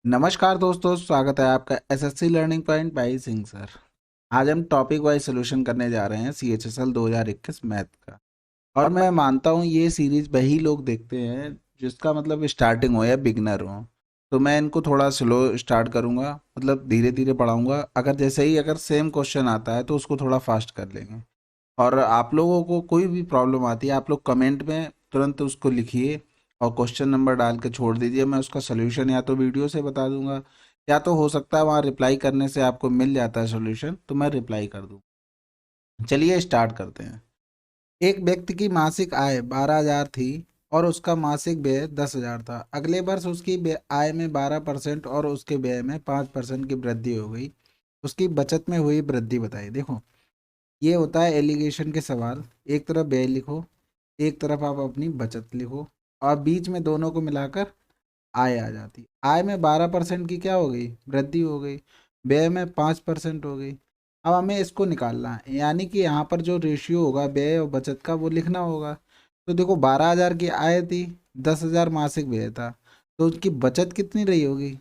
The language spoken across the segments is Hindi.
नमस्कार दोस्तों, स्वागत है आपका SSC learning point by Singh sir. आज हम टॉपिक वाइज सोल्यूशन करने जा रहे हैं सीएचएसएल 2021 मैथ का। और मैं मानता हूँ ये सीरीज वही लोग देखते हैं जिसका मतलब स्टार्टिंग हो या बिगनर हो। तो मैं इनको थोड़ा स्लो स्टार्ट करूँगा, मतलब धीरे धीरे पढ़ाऊँगा। अगर जैसे ही अगर सेम क्वेश्चन आता है तो उसको थोड़ा फास्ट कर लेंगे। और आप लोगों को कोई भी प्रॉब्लम आती है, आप लोग कमेंट में तुरंत उसको लिखिए और क्वेश्चन नंबर डाल के छोड़ दीजिए। मैं उसका सोल्यूशन या तो वीडियो से बता दूंगा, या तो हो सकता है वहाँ रिप्लाई करने से आपको मिल जाता है सोल्यूशन, तो मैं रिप्लाई कर दूँ। चलिए स्टार्ट करते हैं। एक व्यक्ति की मासिक आय 12,000 थी और उसका मासिक व्यय 10,000 था। अगले वर्ष उसकी आय में 12% और उसके व्यय में 5% की वृद्धि हो गई। उसकी बचत में हुई वृद्धि बताइए। देखो, ये होता है एलिगेशन के सवाल। एक तरफ व्यय लिखो, एक तरफ आप अपनी बचत लिखो, और बीच में दोनों को मिलाकर आय आ जाती। आय में 12% की क्या हो गई, वृद्धि हो गई। व्यय में 5% हो गई। अब हमें इसको निकालना है, यानी कि यहाँ पर जो रेशियो होगा व्यय और बचत का वो लिखना होगा। तो देखो, 12,000 की आय थी, 10,000 मासिक व्यय था, तो उसकी बचत कितनी रही होगी,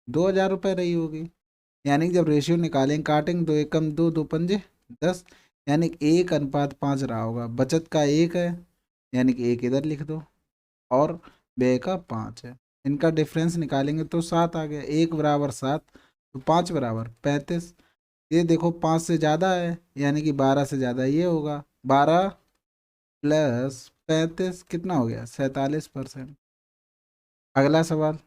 2,000 रुपये रही होगी। यानी कि जब रेशियो निकालेंगे, काटेंगे, दो एकम दो, दो पंजे 10, यानी कि 1:5 रहा होगा। बचत का 1 है, यानी कि 1 इधर लिख दो, और व्यय का 5 है। इनका डिफरेंस निकालेंगे तो 7 आ गया। 1 बराबर 7, तो 5 बराबर 35। ये देखो 5 से ज़्यादा है, यानी कि 12 से ज़्यादा ये होगा। 12 + 35 कितना हो गया, 47%। अगला सवाल।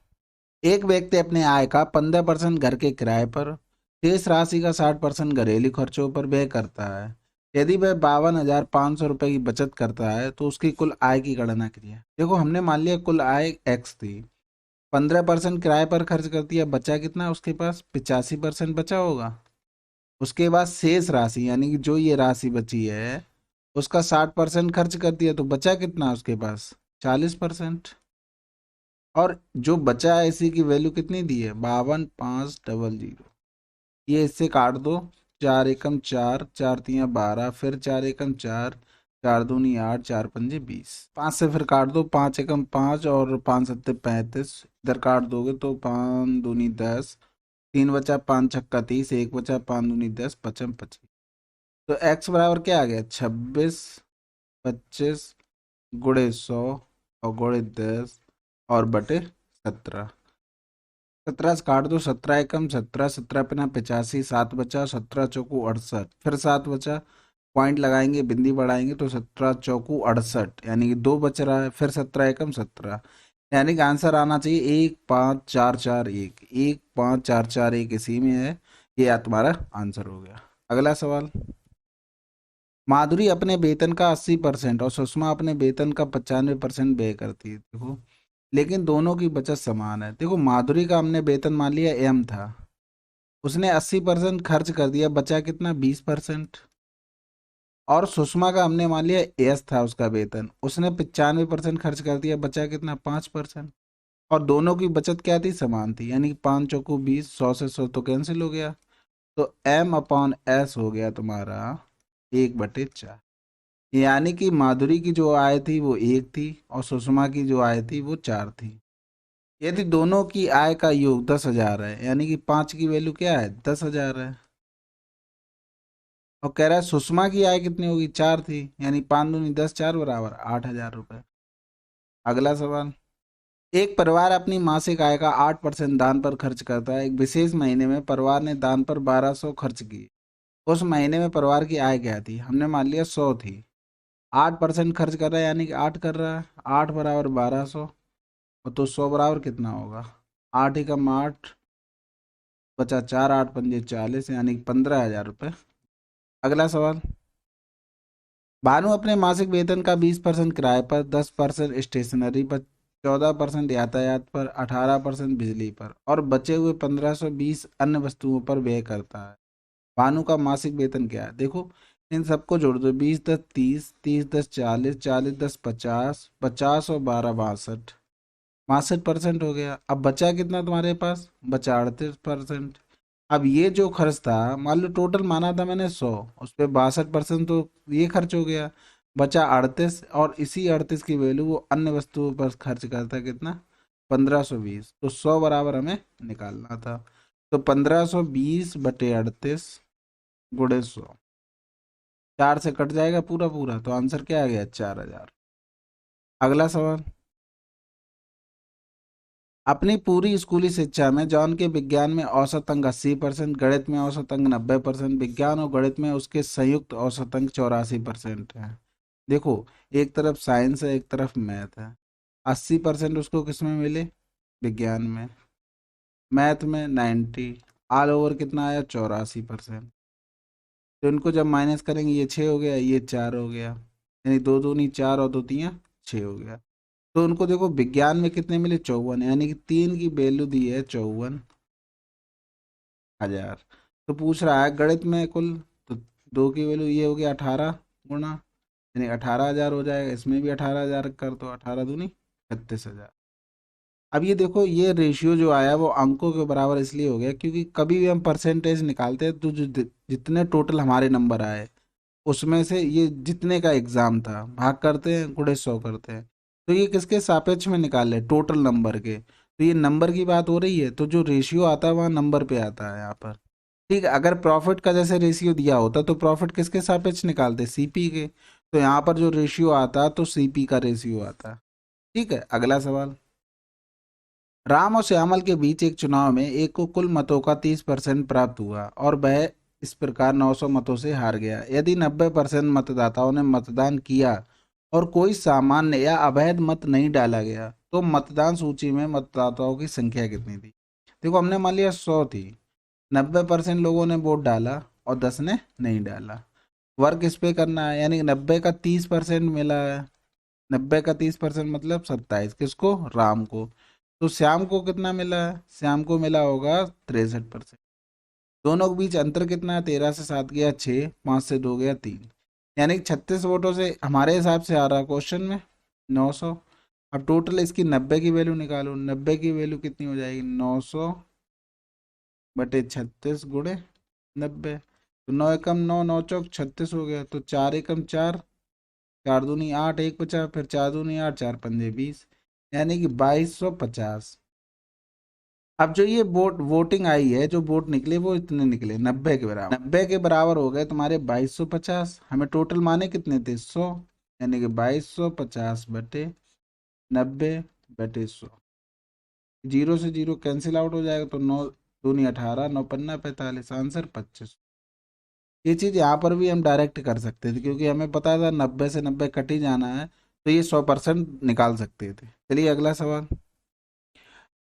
एक व्यक्ति अपने आय का 15% घर के किराए पर, शेष राशि का 60% घरेलू खर्चों पर व्यय करता है। यदि वह 52,500 रुपये की बचत करता है तो उसकी कुल आय की गणना करिए। देखो, हमने मान लिया कुल आय x थी, 15% किराए पर खर्च कर दिया, बचा कितना उसके पास, 85% बचा होगा। उसके बाद शेष राशि, यानी कि जो ये राशि बची है उसका 60% खर्च कर दिया, तो बचा कितना उसके पास, 40%। और जो बचा है इसी की वैल्यू कितनी दी है, 52,500। ये इससे काट दो, 4 एकम 4, 4 तियां 12, फिर 4 एकम 4, 4 दूनी 8, 4 पंजे 20। 5 से फिर काट दो, 5 एकम 5 और 5 सत्ते 35। इधर काट दोगे तो 5 दूनी 10, 3 बचा, 5 छक्का 30, 1 बचा, 5 दूनी 10, 5 पच्चीस। तो एक्स बराबर क्या आ गया, 26, 25 गुणे 100 और गुणे 10 और बटे 17। 17 से काट दो, 17 एकम 17, 17 × 5 = 85, 7 बचा, 17 × 4 = 68, फिर 7 बचा, पॉइंट लगाएंगे, बिंदी बढ़ाएंगे तो 17 × 4 = 68, यानी कि 2 बच रहा है। फिर 17 एकम 17, यानी कि आंसर आना चाहिए 15441। 15441 इसी में है। ये तुम्हारा आंसर हो गया। अगला सवाल। माधुरी अपने वेतन का 80% और सुषमा अपने वेतन का 95% व्यय करती है। देखो, लेकिन दोनों की बचत समान है। देखो, माधुरी का हमने वेतन मान लिया m था, उसने 80% खर्च कर दिया, बचा कितना, 20%। और सुषमा का हमने मान लिया s था उसका वेतन, उसने 95% खर्च कर दिया, बचा कितना, 5%। और दोनों की बचत क्या थी, समान थी, यानी कि 5 × 4 = 20, 100 से 100 तो कैंसिल हो गया। तो m/s हो गया तुम्हारा 1/4। यानी कि माधुरी की जो आय थी वो 1 थी और सुषमा की जो आय थी वो 4 थी। यदि दोनों की आय का योग 10,000 है, यानी कि 5 की वैल्यू क्या है, 10,000 है। और कह रहा है सुषमा की आय कितनी होगी, 4 थी, यानी 5 दूनी 10, 4 = 8,000 रुपये। अगला सवाल। एक परिवार अपनी मासिक आय का 8% दान पर खर्च करता है। एक विशेष महीने में परिवार ने दान पर 1,200 खर्च किए। उस महीने में परिवार की आय क्या थी, हमने मान लिया 100 थी। 8% खर्च कर रहा है, यानी कि 8 कर रहा है। 8 = 1,200, तो 100 बराबर कितना होगा, 8 एकम 8, बचा 4, 8 पंजे 40, यानी कि 15,000 रुपये। अगला सवाल। भानु अपने मासिक वेतन का 20% किराए पर, 10% स्टेशनरी पर, 14% यातायात पर, 18% बिजली पर और बचे हुए 1,520 अन्य वस्तुओं पर व्यय करता है। भानु का मासिक वेतन क्या है। देखो, इन सबको जोड़ दो, 20 × 10 = 30, 30 × 10 = 40, 40 × 10 = 50, 50 और 12 = 62, 62% हो गया। अब बचा कितना तुम्हारे पास, बचा 38%। अब ये जो खर्च था, मान लो टोटल माना था मैंने 100, उस पर 62% तो ये खर्च हो गया, बचा 38। और इसी 38 की वैल्यू वो अन्य वस्तुओं पर खर्च करता है कितना, 1520, तो 100 बराबर हमें निकालना था। तो 1520/38 गुणे 100, 4 से कट जाएगा पूरा पूरा, तो आंसर क्या आ गया? 4000। अगला सवाल, अपनी पूरी स्कूली शिक्षा में जॉन के विज्ञान में औसत अंक 80%, गणित में औसत अंक 90%, विज्ञान और गणित में उसके संयुक्त औसत अंक 84% है। देखो, एक तरफ साइंस है, एक तरफ मैथ है। 80% उसको किस में मिले? विज्ञान में। मैथ में 90। ऑल ओवर कितना आया? 84%। तो इनको जब माइनस करेंगे, ये 6 हो गया, ये 4 हो गया, यानी दो दूनी 4 और दो तियां 6 हो गया। तो उनको देखो विज्ञान में कितने मिले? 54, यानी कि 3 की वैल्यू दी है 54,000। तो पूछ रहा है गणित में कुल, तो 2 की वैल्यू ये हो गया 18 गुना, यानी 18,000 हो जाएगा। इसमें भी 18,000 कर, तो 18 दूनी 36,000। अब ये देखो, ये रेशियो जो आया वो अंकों के बराबर इसलिए हो गया क्योंकि कभी भी हम परसेंटेज निकालते हैं तो जो जितने टोटल हमारे नंबर आए उसमें से ये जितने का एग्जाम था भाग करते हैं, गुणे 100 करते हैं। तो ये किसके सापेक्ष में निकाले? टोटल नंबर के। तो ये नंबर की बात हो रही है, तो जो रेशियो आता है वहाँ नंबर पे आता है यहाँ पर। ठीक है, अगर प्रॉफिट का जैसे रेशियो दिया होता तो प्रॉफिट किसके सापेक्ष निकालते? सीपी के। तो यहाँ पर जो रेशियो आता तो सीपी का रेशियो आता। ठीक है, अगला सवाल, राम और श्यामल के बीच एक चुनाव में एक को कुल मतों का 30% प्राप्त हुआ और वह इस प्रकार 900 मतों से हार गया। यदि 90% मतदाताओं ने मतदान किया और कोई सामान्य या अवैध मत नहीं डाला गया, तो मतदान सूची में मतदाताओं की संख्या कितनी थी? देखो, हमने मान लिया 100 थी, 90% लोगों ने वोट डाला और 10 ने नहीं डाला। वर्क इस पे करना है, यानी 90 का 30% मिला है। 90 का 30% मतलब 27, किसको? राम को। तो श्याम को कितना मिला है? श्याम को मिला होगा 63%। दोनों के बीच अंतर कितना है? 13 से 7 गया 6, 5 से 2 गया 3, यानी कि 36 वोटों से हमारे हिसाब से आ रहा है क्वेश्चन में 900। अब टोटल इसकी 90 की वैल्यू निकालो। 90 की वैल्यू कितनी हो जाएगी? 900/36 गुणे 90। तो 9 एकम 9, 9 चौक 36 हो गया। तो 4 एकम 4, 4 दूनी 8, एक बचा, फिर 4 दूनी 8, 4 पंजे 20, यानी कि 2250। अब जो ये वोटिंग आई है, जो वोट निकले वो इतने निकले 90 के बराबर। 90 के बराबर हो गए तुम्हारे 2250। हमें टोटल माने कितने थे? 100, यानी कि 2250/90/100। जीरो से जीरो कैंसिल आउट हो जाएगा, तो 9 दूनी 18, 9 पन्ना 45, आंसर 25। ये चीज यहाँ पर भी हम डायरेक्ट कर सकते थे क्योंकि हमें पता था 90 से 90 कट ही जाना है, तो ये 100% निकाल सकते थे। चलिए अगला सवाल,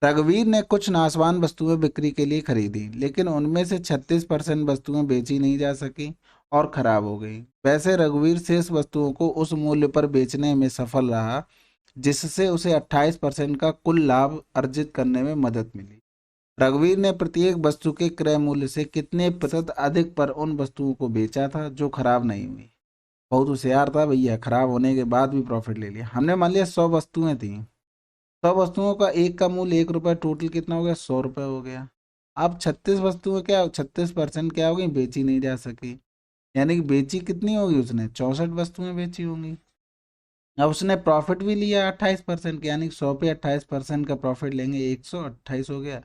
रघुवीर ने कुछ नाशवान वस्तुएं बिक्री के लिए खरीदी, लेकिन उनमें से 36% वस्तुएं बेची नहीं जा सकी और खराब हो गई। वैसे रघुवीर शेष वस्तुओं को उस मूल्य पर बेचने में सफल रहा जिससे उसे 28% का कुल लाभ अर्जित करने में मदद मिली। रघुवीर ने प्रत्येक वस्तु के क्रय मूल्य से कितने प्रतिशत अधिक पर उन वस्तुओं को बेचा था जो खराब नहीं हुई? बहुत होशियार था भैया, खराब होने के बाद भी प्रॉफिट ले लिया। हमने मान लिया 100 वस्तुएं थी, 100 वस्तुओं का एक का मूल्य 1 रुपये, टोटल कितना हो गया? 100 रुपये हो गया। अब 36 वस्तुएं क्या, 36% क्या हो गई? बेची नहीं जा सकी, यानी कि बेची कितनी होगी? उसने 64 वस्तुएं बेची होंगी। अब उसने प्रॉफिट भी लिया 28%, यानी कि 100 पे 28% का प्रॉफिट लेंगे, 128 हो गया।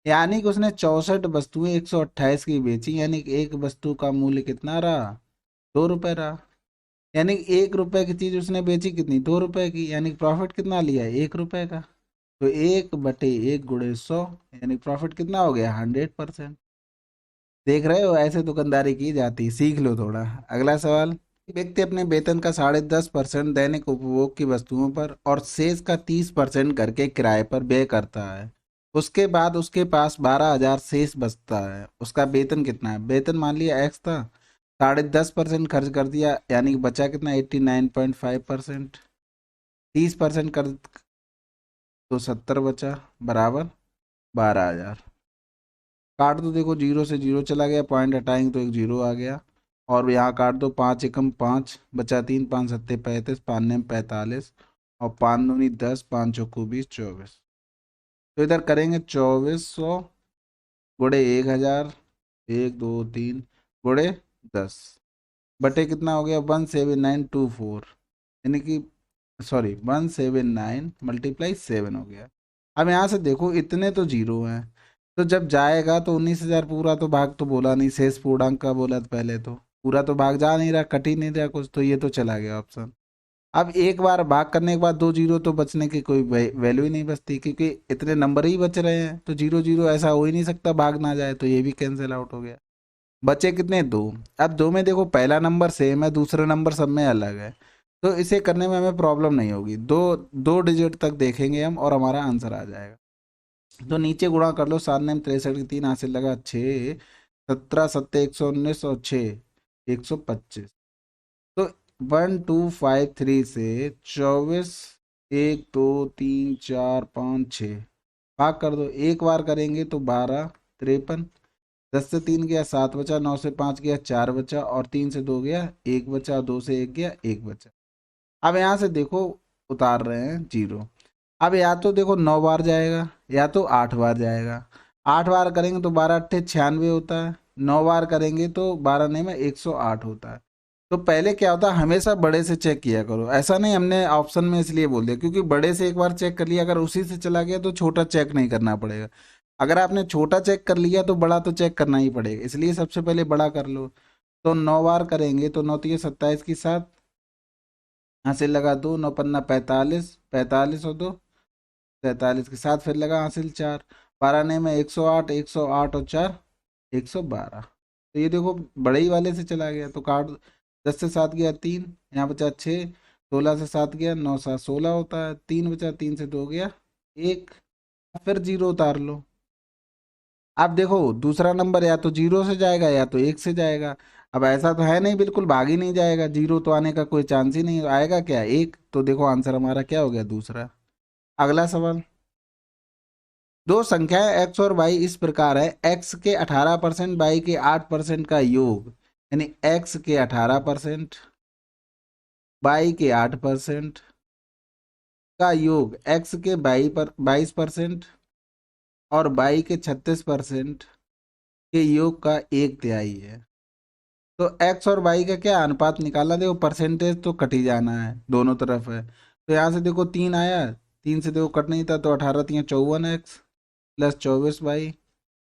यानी कि उसने 64 वस्तुएं 128 की बेची, यानी कि एक वस्तु का मूल्य कितना रहा? 2 रुपये रहा। यानी कि 1 रुपए की चीज उसने बेची कितनी? 2 रुपए की, यानी कि प्रॉफिट कितना लिया है? 1 रुपए का। तो 1/1 गुणे 100, यानी प्रॉफिट कितना हो गया? 100%। देख रहे हो, ऐसे दुकानदारी की जाती, सीख लो थोड़ा। अगला सवाल, व्यक्ति अपने वेतन का 10.5% दैनिक उपभोग की वस्तुओं पर और शेष का 30% घर के किराए पर व्यय करता है। उसके बाद उसके पास 12,000 शेष बचता है। उसका वेतन कितना है? वेतन मान लिया एक्स था, 10.5% खर्च कर दिया, यानी कि बचा कितना? 89.5%। 30% कर तो 70 बचा, बराबर 12,000। काट दो, देखो जीरो से जीरो चला गया, पॉइंट हटाएंगे तो एक जीरो आ गया, और यहाँ काट दो, 5 एकम 5 बचा 3, 5 सत्ते 35, 5 नेम 45, और 5 दूनी 10, 5 चौको 20, 24। तो इधर करेंगे 2400 गुणे 1,000, 1 2 3 गुणे 10 बटे कितना हो गया? 17924, यानी कि सॉरी 179 × 7 हो गया। अब यहाँ से देखो इतने तो जीरो हैं, तो जब जाएगा तो 19,000 पूरा तो भाग तो बोला नहीं, शेष पूर्णांक का बोला था पहले, तो पूरा तो भाग जा नहीं रहा, कट ही नहीं रहा कुछ, तो ये तो चला गया ऑप्शन। अब एक बार भाग करने के बाद दो जीरो तो बचने की कोई वैल्यू ही नहीं बचती, क्योंकि इतने नंबर ही बच रहे हैं, तो जीरो जीरो ऐसा हो ही नहीं सकता भाग ना जाए, तो ये भी कैंसिल आउट हो गया। बचे कितने, दो। अब दो में देखो पहला नंबर सेम है, दूसरा नंबर सब में अलग है, तो इसे करने में हमें प्रॉब्लम नहीं होगी, दो दो डिजिट तक देखेंगे हम और हमारा आंसर आ जाएगा। तो नीचे गुणा कर लो, 7 9 63 की 3 हासिल लगा 6, 17 7 119 और 6 125। तो 1253 से 24, 1 2 3 4 5 6 भाग कर दो, एक बार करेंगे तो 12 53, 10 से 3 गया 7 बचा, 9 से 5 गया 4 बचा, और 3 से 2 गया 1 बचा, 2 से 1 गया 1 बचा। अब यहाँ से देखो उतार रहे हैं जीरो। अब या तो देखो 9 बार जाएगा या तो 8 बार जाएगा। 8 बार करेंगे तो 12 8 96 होता है, 9 बार करेंगे तो 12 9 108 होता है। तो पहले क्या होता है, हमेशा बड़े से चेक किया करो, ऐसा नहीं हमने ऑप्शन में इसलिए बोल दिया क्योंकि बड़े से एक बार चेक कर लिया, अगर उसी से चला गया तो छोटा चेक नहीं करना पड़ेगा। अगर आपने छोटा चेक कर लिया तो बड़ा तो चेक करना ही पड़ेगा, इसलिए सबसे पहले बड़ा कर लो। तो 9 बार करेंगे तो 9 3 27 की 7 हासिल लगा 2, 9 5 45, 45 और 2 43 के साथ फिर लगा हासिल 4, 12 में 108, 108 और 4 112। तो ये देखो बड़े ही वाले से चला गया, तो काट। 10 से 7 गया 3, यहाँ बचा 6, 16 से 7 गया 9 7 16 होता है, 3 बचा, 3 से 2 गया 1, फिर जीरो उतार लो। अब देखो दूसरा नंबर या तो जीरो से जाएगा या तो एक से जाएगा। अब ऐसा तो है नहीं बिल्कुल भाग ही नहीं जाएगा, जीरो तो आने का कोई चांस ही नहीं, आएगा क्या एक, तो देखो आंसर हमारा क्या हो गया दूसरा। अगला सवाल, दो संख्याएं x और y इस प्रकार है, x के 18%, y के 8% का योग, यानी x के 18%, y के 8% का योग x के 22% और y के 36% के योग का 1/3 है। तो x और y का क्या अनुपात निकालना, देखो परसेंटेज तो कट ही जाना है, दोनों तरफ है, तो यहाँ से देखो 3 आया, 3 से देखो कट नहीं था, तो 18 × 3 = 54x प्लस 24y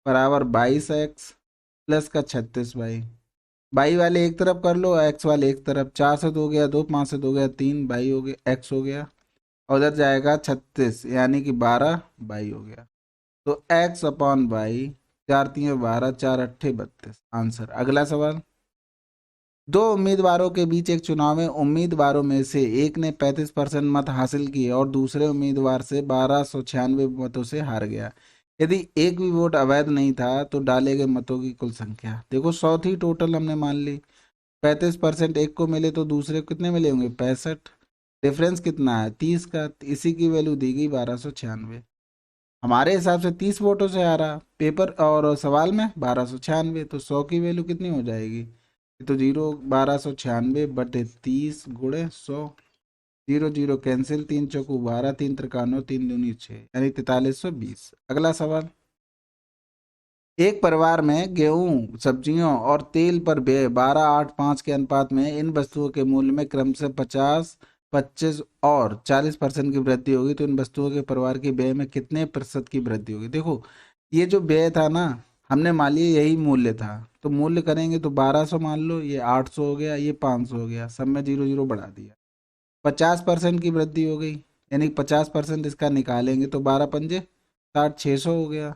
बराबर 22x प्लस का 36y। बाई वाले एक तरफ कर लो, एक्स वाले एक तरफ, 4 से 2 गया 2, 5 से 2 गया 3, बाई हो गया एक्स हो गया, और उधर जाएगा 36 यानी कि 12 बाई हो गया। तो एक्स अपॉन बाई, 4 3 12, 4 8 32 आंसर। अगला सवाल, दो उम्मीदवारों के बीच एक चुनाव में उम्मीदवारों में से एक ने 35% मत हासिल किए और दूसरे उम्मीदवार से 1296 मतों से हार गया। यदि एक भी वोट अवैध नहीं था तो डाले गए मतों की कुल संख्या, देखो 100 थी टोटल हमने मान ली, 35% एक को मिले तो दूसरे को कितने मिले होंगे 65, डिफरेंस कितना है 30 का, इसी की वैल्यू दी गई 1296। हमारे हिसाब से 30 वोटों से आ रहा पेपर और सवाल में 1296, तो 100 की वैल्यू कितनी हो जाएगी, तो जीरो, 1296 / 30 × 100, जीरो जीरो कैंसिल, 3 × 4 = 12, 3 × 3 = 3 × 6 यानी 4320। अगला सवाल, एक परिवार में गेहूं, सब्जियों और तेल पर व्यय 12 8 5 के अनुपात में इन वस्तुओं के मूल्य में क्रमशः 50 25 और 40% की वृद्धि होगी, तो इन वस्तुओं के परिवार के व्यय में कितने प्रतिशत की वृद्धि होगी। देखो ये जो व्यय था ना, हमने मान लिया यही मूल्य था, तो मूल्य करेंगे तो 1200 मान लो, ये 800 हो गया, ये 500 हो गया, सब में जीरो जीरो बढ़ा दिया, 50% की वृद्धि हो गई, यानी 50% इसका निकालेंगे तो 12 पंजे 60, 600 हो गया।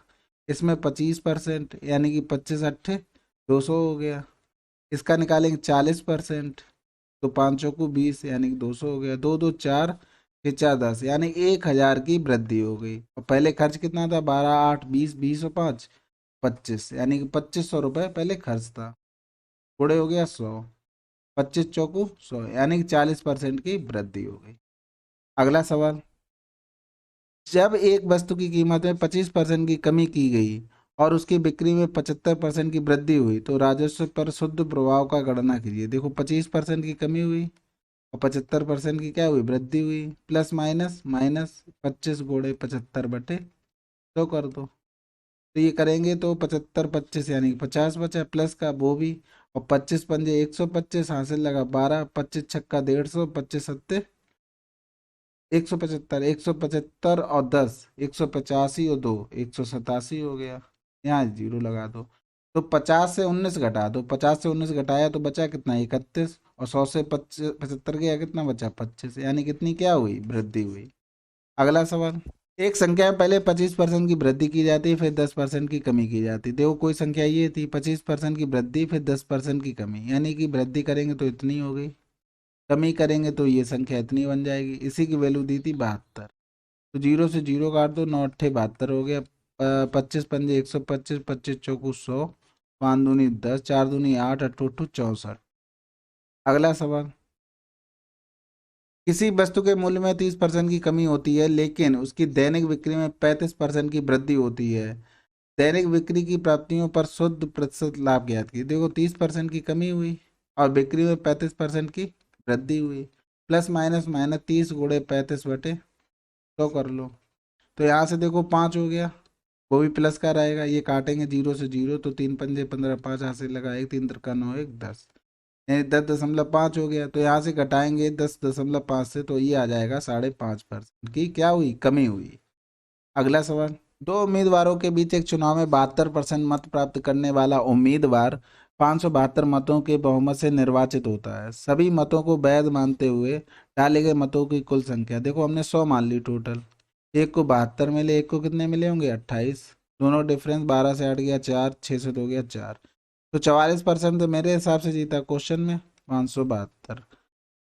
इसमें 25% यानी कि 25 × 8 = 200 हो गया। इसका निकालेंगे 40%, तो 5 × 5 = 20 यानी कि 200 हो गया। 2 2 4 6 4 10 यानी 1000 की वृद्धि हो गई। और पहले खर्च कितना था, 12 8 20, 20 और 5 25, यानी कि 2500 रुपये पहले खर्च था, थोड़े हो गया 100, 25 चौकू 100 यानी कि 40% की वृद्धि हो गई। अगला सवाल, जब एक वस्तु की कीमत में 25% की कमी की गई और उसकी बिक्री में 75% की वृद्धि हुई, तो राजस्व पर शुद्ध प्रभाव का गणना कीजिए। देखो 25% की कमी हुई और 75% की क्या हुई, वृद्धि हुई, प्लस माइनस माइनस, 25 × 75/100 कर दो, तो ये करेंगे तो 75 25 यानी कि 50 बचा, प्लस का वो भी, और 25 पंजे 125 हासिल लगा 12, 25 छक्का 150, 25 सत्ते 175, 175 और 10, 185 और 2, 187 हो गया। यहाँ जीरो लगा दो। तो 50 से 19 घटा दो, 50 से 19 घटाया तो बचा कितना, 31। और 100 से 75 गया, कितना बचा, 25। यानी कितनी क्या हुई, वृद्धि हुई। अगला सवाल। एक संख्या में पहले 25% की वृद्धि की जाती है, फिर 10% की कमी की जाती है। देखो कोई संख्या ये थी, 25% की वृद्धि फिर 10% की कमी, यानी कि वृद्धि करेंगे तो इतनी हो गई, कमी करेंगे तो ये संख्या इतनी बन जाएगी। इसी की वैल्यू दी थी 72। तो जीरो से जीरो काट दो, 9 अट्ठे 72 हो गया। 25 पंजे 125, 25 चौकू 100, 5 दूनी 10, 4 दूनी 8, अट्ठू 64। अगला सवाल। किसी वस्तु के मूल्य में 30% की कमी होती है, लेकिन उसकी दैनिक बिक्री में 35% की वृद्धि होती है। दैनिक बिक्री की प्राप्तियों पर शुद्ध प्रतिशत लाभ ज्ञात कीजिए। देखो 30% की कमी हुई और बिक्री में 35% की वृद्धि हुई। प्लस माइनस माइनस 30 × 35/100 कर लो। तो यहाँ से देखो 5 हो गया, वो भी प्लस का रहेगा। ये काटेंगे जीरो से जीरो, तो 3 पंजे 15, 5 हाथ से लगा, 1 3 त्रिका 9 1 10, यानी 10.5 हो गया। तो यहाँ से घटाएंगे 10.5 से, तो ये आ जाएगा 5.5% की क्या हुई, कमी हुई। अगला सवाल। दो उम्मीदवारों के बीच एक चुनाव में 72% मत प्राप्त करने वाला उम्मीदवार 572 मतों के बहुमत से निर्वाचित होता है। सभी मतों को वैध मानते हुए डाले गए मतों की कुल संख्या, देखो हमने 100 मान ली टोटल। एक को 72 मिले, एक को कितने मिले होंगे, 28। दोनों डिफरेंस, 12 से 8 गया 4, 6 से 2 गया 4। तो 44% तो मेरे हिसाब से जीता क्वेश्चन में, 572।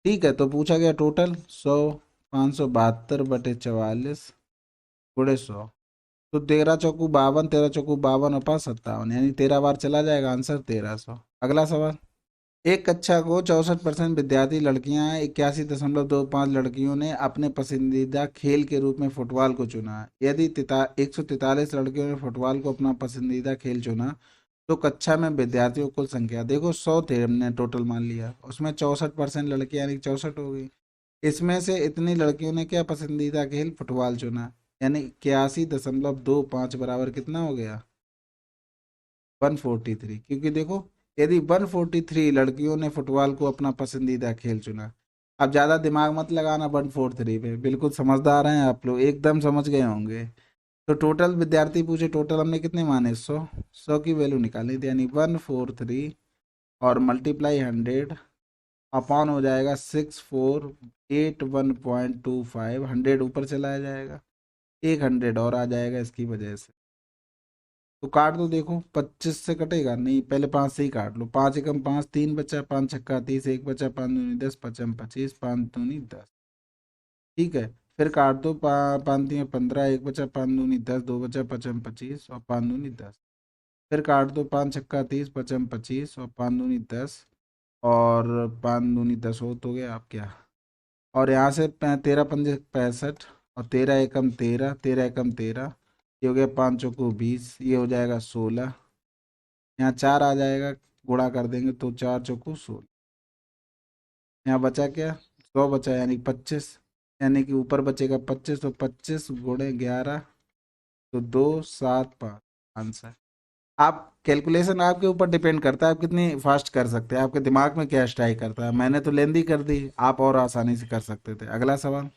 ठीक है, तो पूछा गया टोटल 100, 572/44 गुणे 100। तो 13 चौकू 52, 13 चौकू 52 और 5 57, यानी 13 बार चला जाएगा, आंसर 1300। अगला सवाल। एक कक्षा को 64% विद्यार्थी लड़कियां हैं, 81.25 लड़कियों ने अपने पसंदीदा खेल के रूप में फुटबॉल को चुना। यदि 143 लड़कियों ने फुटबॉल को अपना पसंदीदा खेल चुना, तो कक्षा में विद्यार्थियों की कुल संख्या, देखो 100 थे हमने टोटल मान लिया, उसमें 64% लड़कियां यानी 64 हो गई। इसमें से इतनी लड़कियों ने क्या पसंदीदा खेल, फुटबॉल चुना, यानी 81.25 बराबर कितना हो गया, 143। क्योंकि देखो यदि 143 लड़कियों ने फुटबॉल को अपना पसंदीदा खेल चुना, अब ज़्यादा दिमाग मत लगाना 143 पे, बिल्कुल समझदार हैं आप लोग, एकदम समझ गए होंगे। तो टोटल विद्यार्थी पूछे, टोटल हमने कितने माने, 100। 100 की वैल्यू निकालनी थी, यानी 143 और मल्टीप्लाई 100 अपॉन हो जाएगा 6481.25, 100 ऊपर चला जाएगा, एक 100 और आ जाएगा इसकी वजह से। तो काट दो, देखो 25 से कटेगा नहीं, पहले 5 से ही काट लो। 5 एकम 5, 3 बचा, 5 छक्का 30, एक बचा, 5 दूनी 10, 5 25, 5 दूनी 10। ठीक है, फिर काट दो, 5 3 15, एक बचा, 5 दूनी 10, दो बचा, 5 25 और 5 दूनी 10। फिर काट दो, 5 छक्का 30, 5 25 और 5 दूनी 10 और 5 दूनी 10 हो गया आप क्या। और यहाँ से 13 पंजे 65 और 13 एकम 13, 13 एकम 13, ये हो गया 5 चौको 20, ये हो जाएगा 16। यहाँ 4 आ जाएगा, गुणा कर देंगे तो 4 चौको 16। यहाँ बचा क्या, 100 बचा, यानी 25, यानी कि ऊपर बचेगा 25, तो 25 × 11 तो 275 आंसर। आप कैलकुलेशन आपके ऊपर डिपेंड करता है, आप कितनी फास्ट कर सकते हैं, आपके दिमाग में क्या स्ट्राइक करता है। मैंने तो लेंदी कर दी, आप और आसानी से कर सकते थे। अगला सवाल।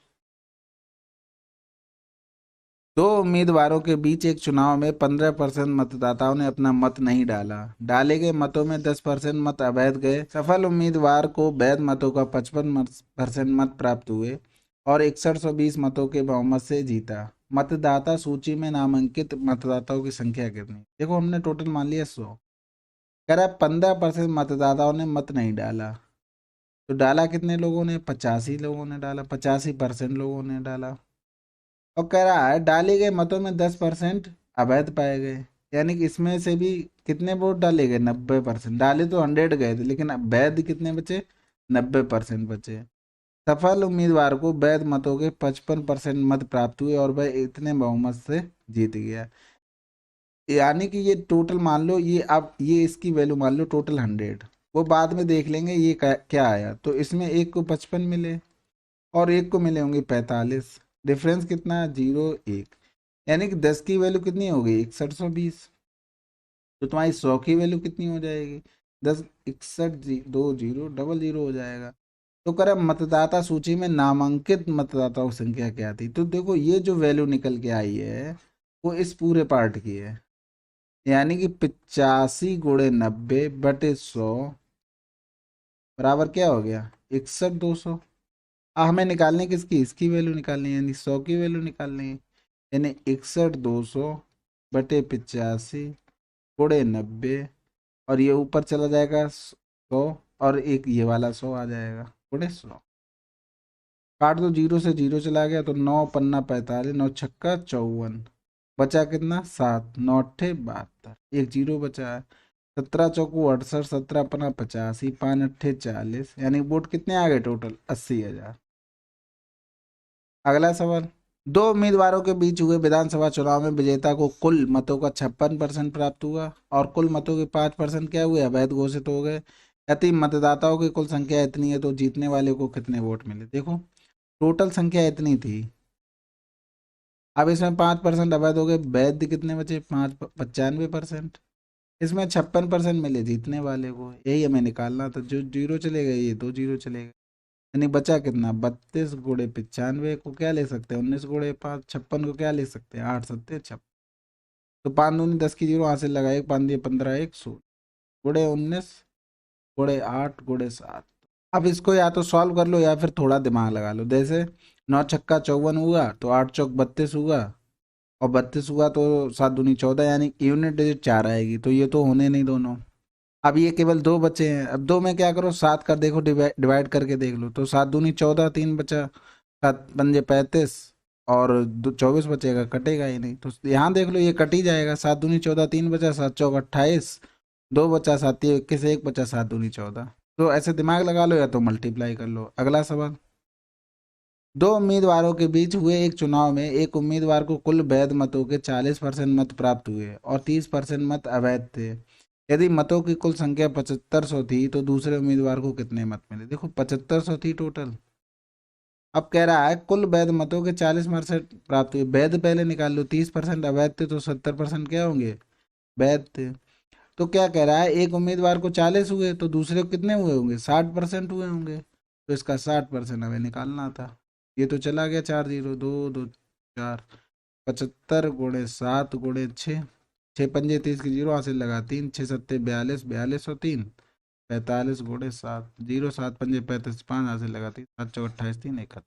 दो उम्मीदवारों के बीच एक चुनाव में 15% मतदाताओं ने अपना मत नहीं डाला। डाले गए मतों में 10% मत अवैध गए। सफल उम्मीदवार को वैध मतों का 55% मत प्राप्त हुए और 6120 मतों के बहुमत से जीता। मतदाता सूची में नामांकित मतदाताओं की संख्या कितनी, देखो हमने टोटल मान लिया 100। कह रहा है 15% मतदाताओं ने मत नहीं डाला, तो डाला कितने लोगों ने, 85 लोगों ने डाला, 85% लोगों ने डाला। और कह रहा है डाले गए मतों में 10% अवैध पाए गए, यानी कि इसमें से भी कितने वोट डाले गए, 90%। डाले तो 100 गए थे, लेकिन वैध कितने बचे, 90% बचे। सफल उम्मीदवार को वैध मतों के 55% मत प्राप्त हुए और वह इतने बहुमत से जीत गया। यानी कि ये टोटल मान लो, ये अब ये इसकी वैल्यू मान लो टोटल 100, वो बाद में देख लेंगे ये क्या आया। तो इसमें एक को 55 मिले और एक को मिले होंगे 45, डिफरेंस कितना, 0 1, यानी कि 10 की वैल्यू कितनी हो गई, 6120। तो तुम्हारी 100 की वैल्यू कितनी हो जाएगी, 10 61 2 0 00 हो जाएगा। तो करें मतदाता सूची में नामांकित मतदाताओं की संख्या क्या थी। तो देखो ये जो वैल्यू निकल के आई है वो इस पूरे पार्ट की है, यानी कि 85 × 90/100 बराबर क्या हो गया 61,200। हमें निकालनी किसकी, इसकी वैल्यू निकालनी है, यानी 100 की वैल्यू निकालनी है, यानी 61,200/85 × 90, और ये ऊपर चला जाएगा 100, और एक ये वाला 100 आ जाएगा गुणे 100। काट दो, जीरो से जीरो चला गया तो 9×5 = 45, 9×6 = 54, बचा कितना 7, 9×8 = 72, एक जीरो बचा है। 17×4 = 68, 17×5 = 85, 5×8 = 40, यानी वोट कितने आ गए टोटल 80,000। अगला सवाल, दो उम्मीदवारों के बीच हुए विधानसभा चुनाव में विजेता को कुल मतों का 56% प्राप्त हुआ और कुल मतों के 5% क्या हुए अवैध घोषित हो गए। यदि मतदाताओं की कुल संख्या इतनी है तो जीतने वाले को कितने वोट मिले। देखो टोटल संख्या इतनी थी, अब इसमें 5% अवैध हो गए, वैध कितने बचे 95%, इसमें 56% मिले जीतने वाले को, यही हमें निकालना था। जो जीरो चले गए ये दो जीरो चले गए, यानी बचा कितना 32 × 95 को क्या ले सकते हैं 19 × 5, 56 को क्या ले सकते हैं 8×7 = 56। तो 5×2 = 10 की जीरो हासिल लगाए, 5×10 = 15, 116 × 19 × 8 × 7। अब इसको या तो सॉल्व कर लो या फिर थोड़ा दिमाग लगा लो, जैसे 9×6 = 54 हुआ तो 8×4 = 32 हुआ, और 32 हुआ तो 7×2 = 14, यानी यूनिट डिजिट 4 आएगी, तो ये तो होने नहीं दोनों। अब ये केवल दो बचे हैं, अब दो में क्या करो 7 कर देखो, डिवाइड करके देख लो, तो 7×2 = 14, 3 बचा, 7×5 = 35, और 24 बचेगा, कटेगा ही नहीं। तो यहाँ देख लो ये कट ही जाएगा, 7×2 = 14, 3 बचा, 7×4 = 28, 2 बचा, 7×3 = 21, 1 बचा, 7×2 = 14। तो ऐसे दिमाग लगा लो या तो मल्टीप्लाई कर लो। अगला सवाल, दो उम्मीदवारों के बीच हुए एक चुनाव में एक उम्मीदवार को कुल वैध मतों के 40% मत प्राप्त हुए और 30% मत अवैध थे। यदि मतों की कुल संख्या 7500 थी तो दूसरे उम्मीदवार को कितने मत मिले। देखो 7500 थी टोटल, अब कह रहा है कुल वैध मतों के 40% प्राप्त हुए, वैध पहले निकाल लो, 30% अवैध थे तो 70% क्या होंगे वैध थे। तो क्या कह रहा है एक उम्मीदवार को 40 हुए तो दूसरे को कितने हुए होंगे 60% हुए होंगे, तो इसका 60% हमें निकालना था। ये तो चला गया 4×0, 2×2 = 4, 75 × 7 × 6, 6×5 = 30 की जीरो हासिल लगा, 3×6 = 42, 42 और 3 45 × 7, जीरो, 7×5 = 35, 5 हासिल लगा, 3 7×4 = 28, 3 71।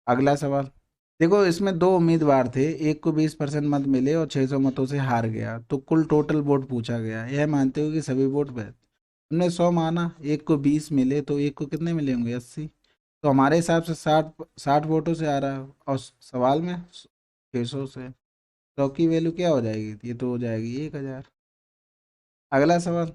अगला सवाल, देखो इसमें दो उम्मीदवार थे, एक को 20% मत मिले और 600 मतों से हार गया, तो कुल टोटल वोट पूछा गया, यह मानते हो कि सभी वोट वैध। हमने 100 माना, एक को 20 मिले तो एक को कितने मिले होंगे 80, तो हमारे हिसाब से 60 वोटों से आ रहा है, और सवाल में 600 से, 100 की वैल्यू क्या हो जाएगी, ये तो हो जाएगी 1000। अगला सवाल,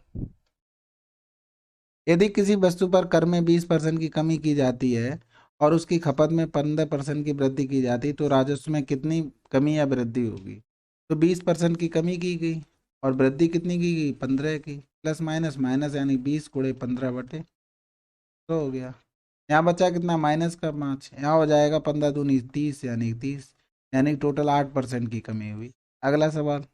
यदि किसी वस्तु पर कर में 20% की कमी की जाती है और उसकी खपत में 15% की वृद्धि की जाती, तो राजस्व में कितनी कमी या वृद्धि होगी। तो 20% की कमी की गई और वृद्धि कितनी की गई 15 की, प्लस माइनस माइनस, यानी 20×15/100 हो गया। यहाँ बचा कितना -5, यहाँ हो जाएगा 15×2 = 30, यानी 30, यानी टोटल 8% की कमी हुई। अगला सवाल,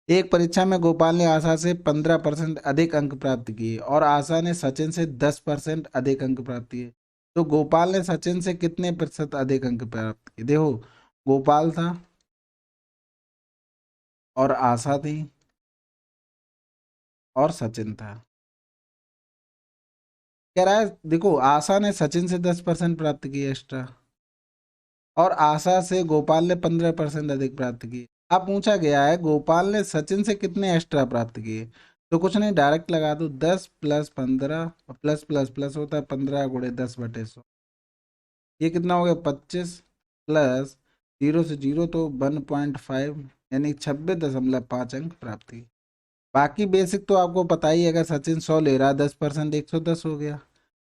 एक परीक्षा में गोपाल ने आशा से 15% अधिक अंक प्राप्त किए और आशा ने सचिन से 10% अधिक अंक प्राप्त किए, तो गोपाल ने सचिन से कितने प्रतिशत अधिक अंक प्राप्त किए। देखो गोपाल था और आशा थी और सचिन था, कह रहा है देखो आशा ने सचिन से 10% प्राप्त किए एक्स्ट्रा, और आशा से गोपाल ने 15% अधिक प्राप्त किए। अब पूछा गया है गोपाल ने सचिन से कितने एक्स्ट्रा प्राप्त किए, तो कुछ नहीं डायरेक्ट लगा दो, 10 + 15, प्लस प्लस प्लस होता है 15×10/100, ये कितना हो गया 25, प्लस जीरो से जीरो तो 1.5, यानी 26.5 अंक प्राप्त किए। बाकी बेसिक तो आपको पता ही है, अगर सचिन 100 ले रहा है 10% 110 हो गया।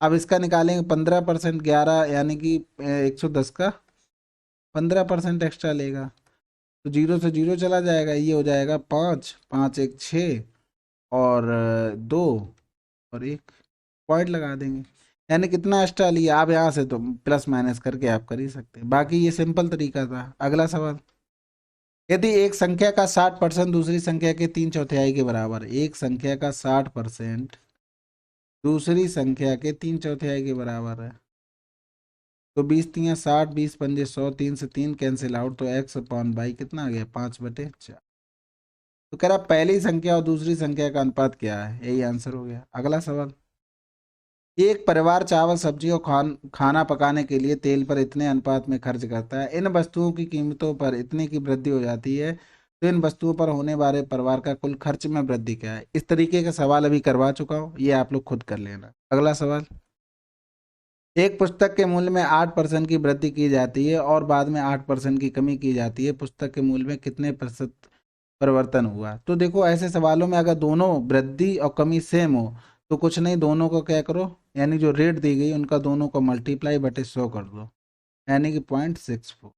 अब इसका निकालेंगे 15% 11, यानी कि 110 का 15% एक्स्ट्रा लेगा, तो जीरो से जीरो चला जाएगा, ये हो जाएगा 5, 5 1 6, और 2, और एक पॉइंट लगा देंगे, यानी कितना एक्स्ट्रा लिया। आप यहाँ से तो प्लस माइनस करके आप कर ही सकते हैं, बाकी ये सिंपल तरीका था। अगला सवाल, यदि एक संख्या का 60% दूसरी संख्या के 3/4 के बराबर, एक संख्या का 60% दूसरी संख्या के 3/4 के बराबर है। तो 20 × 3 = 60, 20 × 5 = 100, 3 से 3 कैंसिल आउट, तो x/y कितना आ गया, 5/4। तो कह रहा पहली संख्या और दूसरी संख्या का अनुपात क्या है, यही आंसर हो गया। अगला सवाल, एक परिवार चावल सब्जी और खाना पकाने के लिए तेल पर इतने अनुपात में खर्च करता है, इन वस्तुओं की कीमतों पर इतने की वृद्धि हो जाती है, तो इन वस्तुओं पर होने वाले परिवार का कुल खर्च में वृद्धि क्या है। इस तरीके का सवाल अभी करवा चुका हूँ, ये आप लोग खुद कर लेना। अगला सवाल, एक पुस्तक के मूल्य में 8% की वृद्धि की जाती है और बाद में 8% की कमी की जाती है, पुस्तक के मूल्य में कितने प्रतिशत परिवर्तन हुआ। तो देखो ऐसे सवालों में अगर दोनों वृद्धि और कमी सेम हो तो कुछ नहीं, दोनों को क्या करो, यानी जो रेट दी गई उनका दोनों को मल्टीप्लाई बटे 100 कर दो, यानी कि 0.64।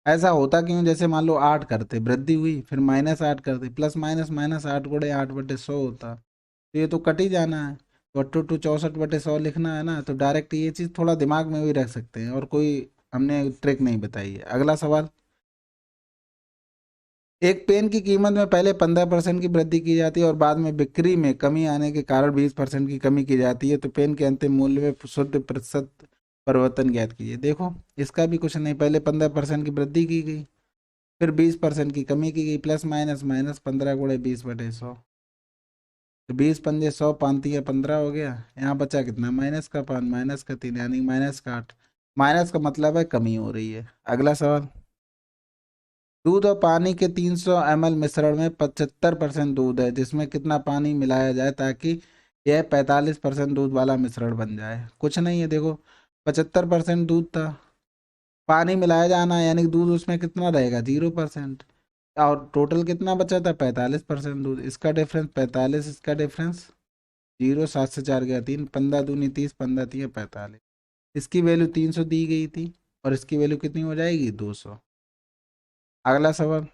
ऐसा होता क्यों, जैसे मान लो 8 करते, वृद्धि हुई, फिर -8 करते, प्लस माइनस माइनस 8 × 8/100 होता, तो ये तो कट ही जाना है। तो 8 × 2 = 64/100 लिखना है ना, तो डायरेक्ट ये चीज़ थोड़ा दिमाग में भी रख सकते हैं, और कोई हमने ट्रिक नहीं बताई है। अगला सवाल, एक पेन की कीमत में पहले 15% की वृद्धि की जाती है और बाद में बिक्री में कमी आने के कारण 20% की कमी की जाती है, तो पेन के अंतिम मूल्य में शुद्ध प्रतिशत परिवर्तन ज्ञात कीजिए। देखो इसका भी कुछ नहीं, पहले 15% की वृद्धि की गई, फिर 20% की कमी की गई, प्लस माइनस माइनस 15 × 20/100, तो 20 × 5 = 100, 5×3 = 15 हो गया। यहाँ बचा कितना, -5 -3 यानी -8। माइनस का मतलब है कमी हो रही है। अगला सवाल, दूध और पानी के 300 ml मिश्रण में 75% दूध है, जिसमें कितना पानी मिलाया जाए ताकि यह 45% दूध वाला मिश्रण बन जाए। कुछ नहीं है, देखो 75% दूध था, पानी मिलाया जाना है, यानी कि दूध उसमें कितना रहेगा, 0%, और टोटल कितना बचा था, 45% दूध। इसका डिफरेंस 45, इसका डिफरेंस 0, 7 से 4 गया 3, 15×2 = 30, 15×3 = 45। इसकी वैल्यू 300 दी गई थी और इसकी वैल्यू कितनी हो जाएगी, 200। अगला सवाल,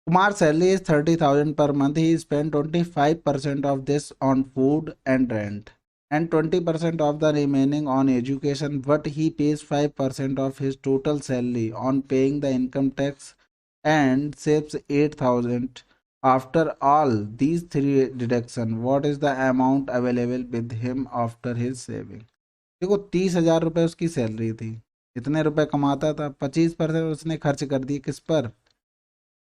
Kumar's salary is 30,000 per month. He spent 25% of this on food and rent, and 20% of the remaining on education. But he pays 5% of his total salary on paying the income tax and saves 8,000. After all these three deductions, what is the amount available with him after his saving? देखो 30,000 रुपये उसकी सैलरी थी, इतने रुपए कमाता था, 25% उसने खर्च कर दिए किस पर,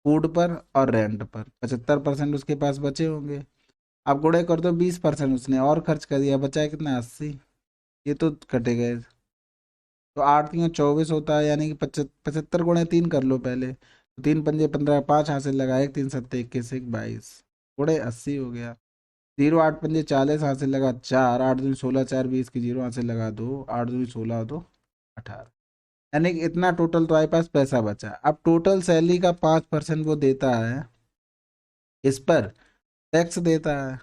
फूड पर और रेंट पर, 75% उसके पास बचे होंगे। आप गुणे कर दो, 20% उसने और खर्च कर दिया, बचा है कितना, 80। ये तो कटे गए, तो 8×3 = 24 होता है, यानी कि 75 × 3 कर लो पहले, तो 3×5 = 15, 5 हाथ से लगा, 1×3 = 7, 21, 21 गुणे 80 हो गया। 0, 8×5 = 40, हाथ से लगा 4, 8×2 = 16, 4 20 की 0 हाथ से लगा 2, 8×2 = 16, 2 18, यानी कि इतना टोटल तुम्हारे पास पैसा बचा। अब टोटल सैलरी का 5% वो देता है, इस पर टैक्स देता है,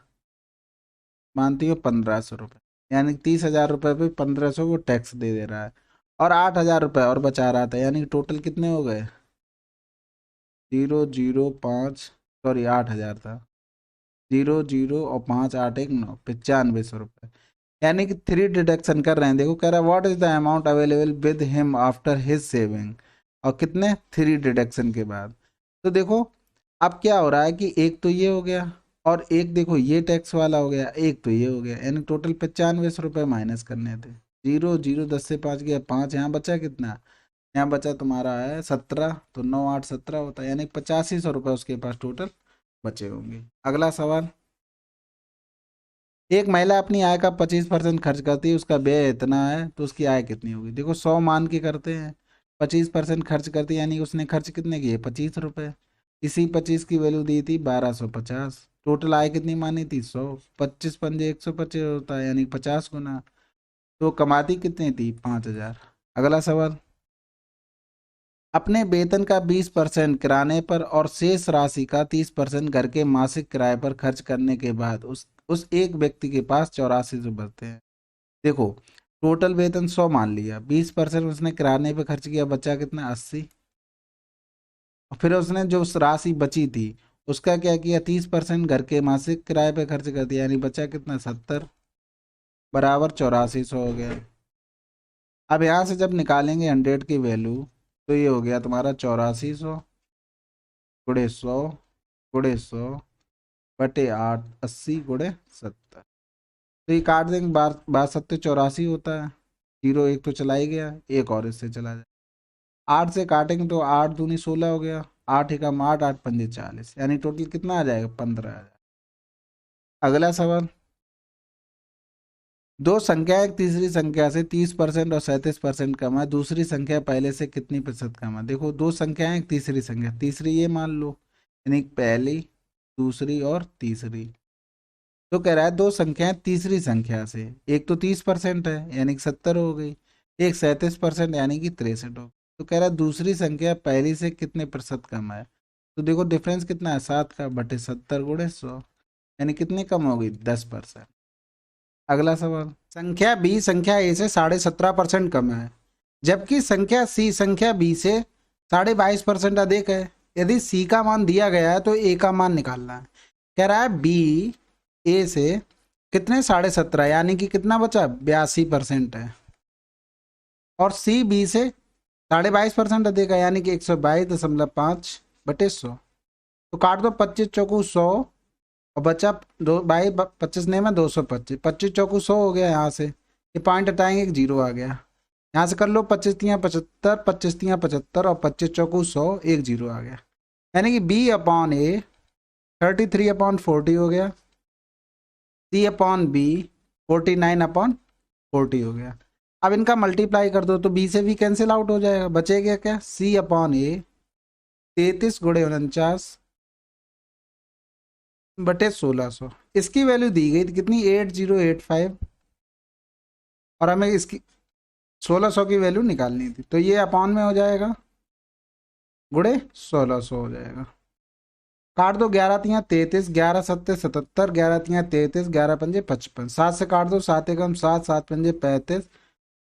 मानती हो 1,500 रुपये, यानी 30,000 रुपये पे 1,500 वो टैक्स दे दे रहा है, और 8,000 रुपये और बचा रहा था, यानी कि टोटल कितने हो गए, 005, सॉरी 8,000 था, 0, 0 और 5, 8, 1, 9, 9500 रुपये, यानी कि 3 डिडक्शन कर रहे हैं। देखो कह रहा है what is the amount available with him after his saving, और कितने, 3 डिडक्शन के बाद। तो देखो अब क्या हो रहा है कि एक तो ये हो गया, और एक देखो ये टैक्स वाला हो गया, एक तो ये हो गया, यानी टोटल 9500 रुपये माइनस करने थे। 0, 0 10 से 5 गया 5, यहाँ बचा कितना, यहाँ बचा तुम्हारा है 17, तो 9, 8, 17 होता है, यानी 8500 रुपये उसके पास टोटल बचे होंगे। अगला सवाल, एक महिला अपनी आय का 25% खर्च करती है, उसका व्यय इतना है, तो उसकी आय कितनी होगी। देखो 100 मान के करते हैं, 25% खर्च करती है, यानी उसने खर्च कितने किए, 25 रुपये। इसी 25 की वैल्यू दी थी 1250, टोटल आय कितनी मानी थी, 100, 25×5 = 125 होता है, यानी 50 गुना, तो कमाती कितनी थी, 5,000। अगला सवाल, अपने वेतन का 20% किराने पर और शेष राशि का 30% घर के मासिक किराए पर खर्च करने के बाद उस एक व्यक्ति के पास 84 बचते हैं। देखो टोटल वेतन 100 मान लिया, 20% उसने किराने पे खर्च किया, बचा कितना, 80। और फिर उसने जो उस राशि बची थी उसका क्या किया, 30% घर के मासिक किराए पे खर्च कर दिया, यानी बचा कितना, 70, बराबर 8400 हो गया। अब यहाँ से जब निकालेंगे 100 की वैल्यू, तो ये हो गया तुम्हारा 8400 गुणे 100 गुणे 100 बटे 8, 80 गुणे 70। तो ये काट देंगे, बार बार 7 84 होता है, 0 1 तो चला ही गया, एक और इससे चला जाए। 8 से काटेंगे तो 8 दूनी 16 हो गया, 8 एकम 8, 8 पंजे 40, यानी टोटल कितना आ जाएगा 15,000। अगला सवाल, दो संख्या एक तीसरी संख्या से 30% और 37% कम है, दूसरी संख्या पहले से कितनी प्रतिशत कम है। देखो दो संख्याएं एक तीसरी संख्या, तीसरी ये मान लो, यानी पहली दूसरी और तीसरी। तो कह रहा है दो संख्याएं तीसरी संख्या से, एक तो 30% है यानी कि 70 हो गई, एक 37% यानी कि 63 हो गई। तो कह रहा है दूसरी संख्या पहली से कितने प्रतिशत कम है। तो देखो डिफरेंस कितना है, 7 का बटे 70 गुणे 100, यानी कितनी कम हो गई 10%। अगला सवाल, संख्या बी संख्या ए से 17.5% कम है, जबकि संख्या सी संख्या बी से 22.5% अधिक है। यदि सी का मान दिया गया है तो ए का मान निकालना है। कह रहा है बी ए से कितने 17.5 यानी कि कितना बचा 82% है, और सी बी से 22.5% अधिक है यानी कि 122.5 बटे 100। तो काट दो, 25 चौकू 100 और बचा दो बाई 25 नहीं में 225, 25 चौकू 100 हो गया। यहाँ से ये पॉइंट हटाएंगे, एक जीरो आ गया। यहाँ से कर लो 25 तियाँ 75, 25 तियाँ 75 और 25 चौकू 100, एक जीरो आ गया, यानी कि बी अपॉन ए 33/40 हो गया, सी अपॉन बी 49/40 हो गया। अब इनका मल्टीप्लाई कर दो तो बी से भी कैंसिल आउट हो जाएगा, बचेगा क्या, सी अपॉन ए 33 गुणे 49 बटे 1600। इसकी वैल्यू दी गई थी कितनी 8085, और हमें इसकी 1600 की वैल्यू निकालनी थी, तो ये अपॉन में हो जाएगा गुणे 1600 हो जाएगा। काट दो, 11 तियाँ 33, 11 सत्ते 77, 11 तियाँ 33, 11 पंजे 55, 7 से काट दो, 7 एकम 7, 7 पंजे 35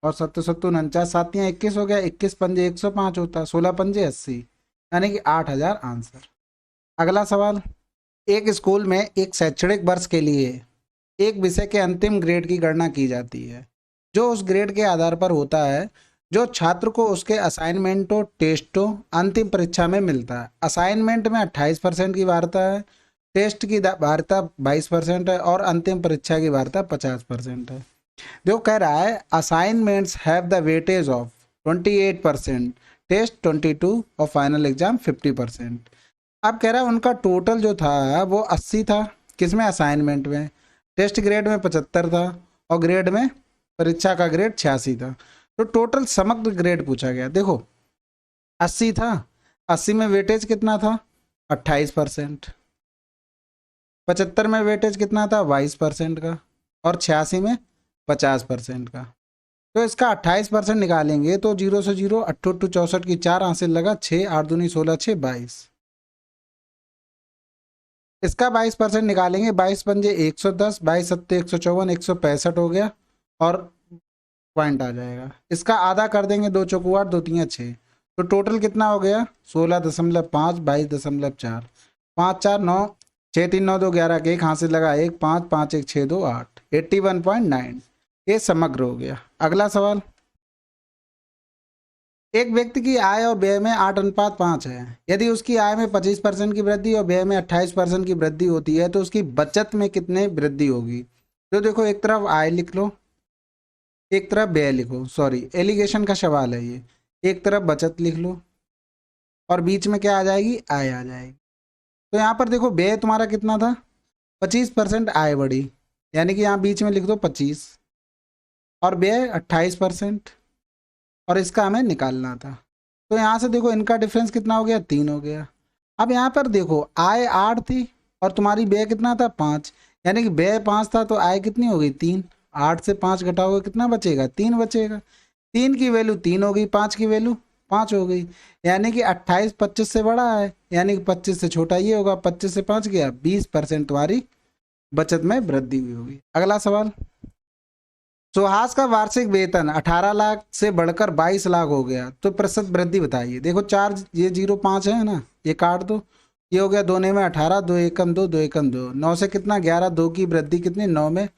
और 7 सत्तू 49, 7 तियाँ 21 हो गया, 21 पंजे 105 होता है, 16 पंजे 80, यानी कि 8000 आंसर। अगला सवाल, एक स्कूल में एक शैक्षणिक वर्ष के लिए एक विषय के अंतिम ग्रेड की गणना की जाती है, जो उस ग्रेड के आधार पर होता है जो छात्र को उसके असाइनमेंटों टेस्टों अंतिम परीक्षा में मिलता है। असाइनमेंट में 28% की वार्ता है, टेस्ट की वार्ता 22% है और अंतिम परीक्षा की वार्ता 50% है। जो कह रहा है assignments have the weightage of 28%, test 22 और फाइनल एग्जाम 50%। अब कह रहा है उनका टोटल जो था वो 80 था, किसमें असाइनमेंट में, टेस्ट ग्रेड में 75 था और ग्रेड में परीक्षा का ग्रेड 86 था। तो टोटल समग्र ग्रेड पूछा गया। देखो 80 था, 80 में वेटेज कितना था 28%, 75 में वेटेज कितना था 22% का और 86 में 50% का। तो इसका 28% निकालेंगे तो 0 से 0, 8 8 64 की 4 हासिल लगा, 6 8 दूनी 16, 6 22। इसका 22% निकालेंगे, 22 पंजे 110, 22 सत्ते 154, 165 हो गया और पॉइंट आ जाएगा। इसका आधा कर देंगे, 2 चौकू 8, 2 तियाँ 6, तो टोटल कितना हो गया 16.5, 22.4, 5 4 9, 6 3 9 2 11 के एक हासिल लगा, 1 5 5 1 6 2 8, 81.9, ये समग्र हो गया। अगला सवाल, एक व्यक्ति की आय और व्यय में 8:5 है, यदि उसकी आय में 25% की वृद्धि और व्यय में 28% की वृद्धि होती है तो उसकी बचत में कितने वृद्धि होगी। तो देखो एक तरफ आय लिख लो, एक तरफ व्यय लिखो, सॉरी एलिगेशन का सवाल है ये, एक तरफ बचत लिख लो और बीच में क्या आ जाएगी आय आ जाएगी। तो यहाँ पर देखो व्यय तुम्हारा कितना था 25%, आय बढ़ी, यानी कि यहाँ बीच में लिख दो 25 और व्यय 28%, और इसका हमें निकालना था। तो यहाँ से देखो इनका डिफरेंस कितना हो गया 3 हो गया। अब यहाँ पर देखो आय 8 थी और तुम्हारी व्यय कितना था 5, यानी कि व्यय 5 था तो आय कितनी हो गई 3, 8 से 5 घटाओगे कितना बचेगा 3 बचेगा, 3 की वैल्यू 3 हो गई, 5 की वैल्यू 5 हो गई, यानी कि 28 25 से बड़ा है, यानी कि 25 से छोटा ये होगा, 25 से 5 गया 20% तुम्हारी बचत में वृद्धि हुई होगी। अगला सवाल, सुहास का वार्षिक वेतन 18 लाख से बढ़कर 22 लाख हो गया, तो प्रतिशत वृद्धि बताइए। देखो 4 ये 0 5 है ना, ये काट दो, ये हो गया 2 ने में 18, 2 एकम 2, 2 एकम 2, 9 से कितना 11, 2 की वृद्धि कितनी 9 में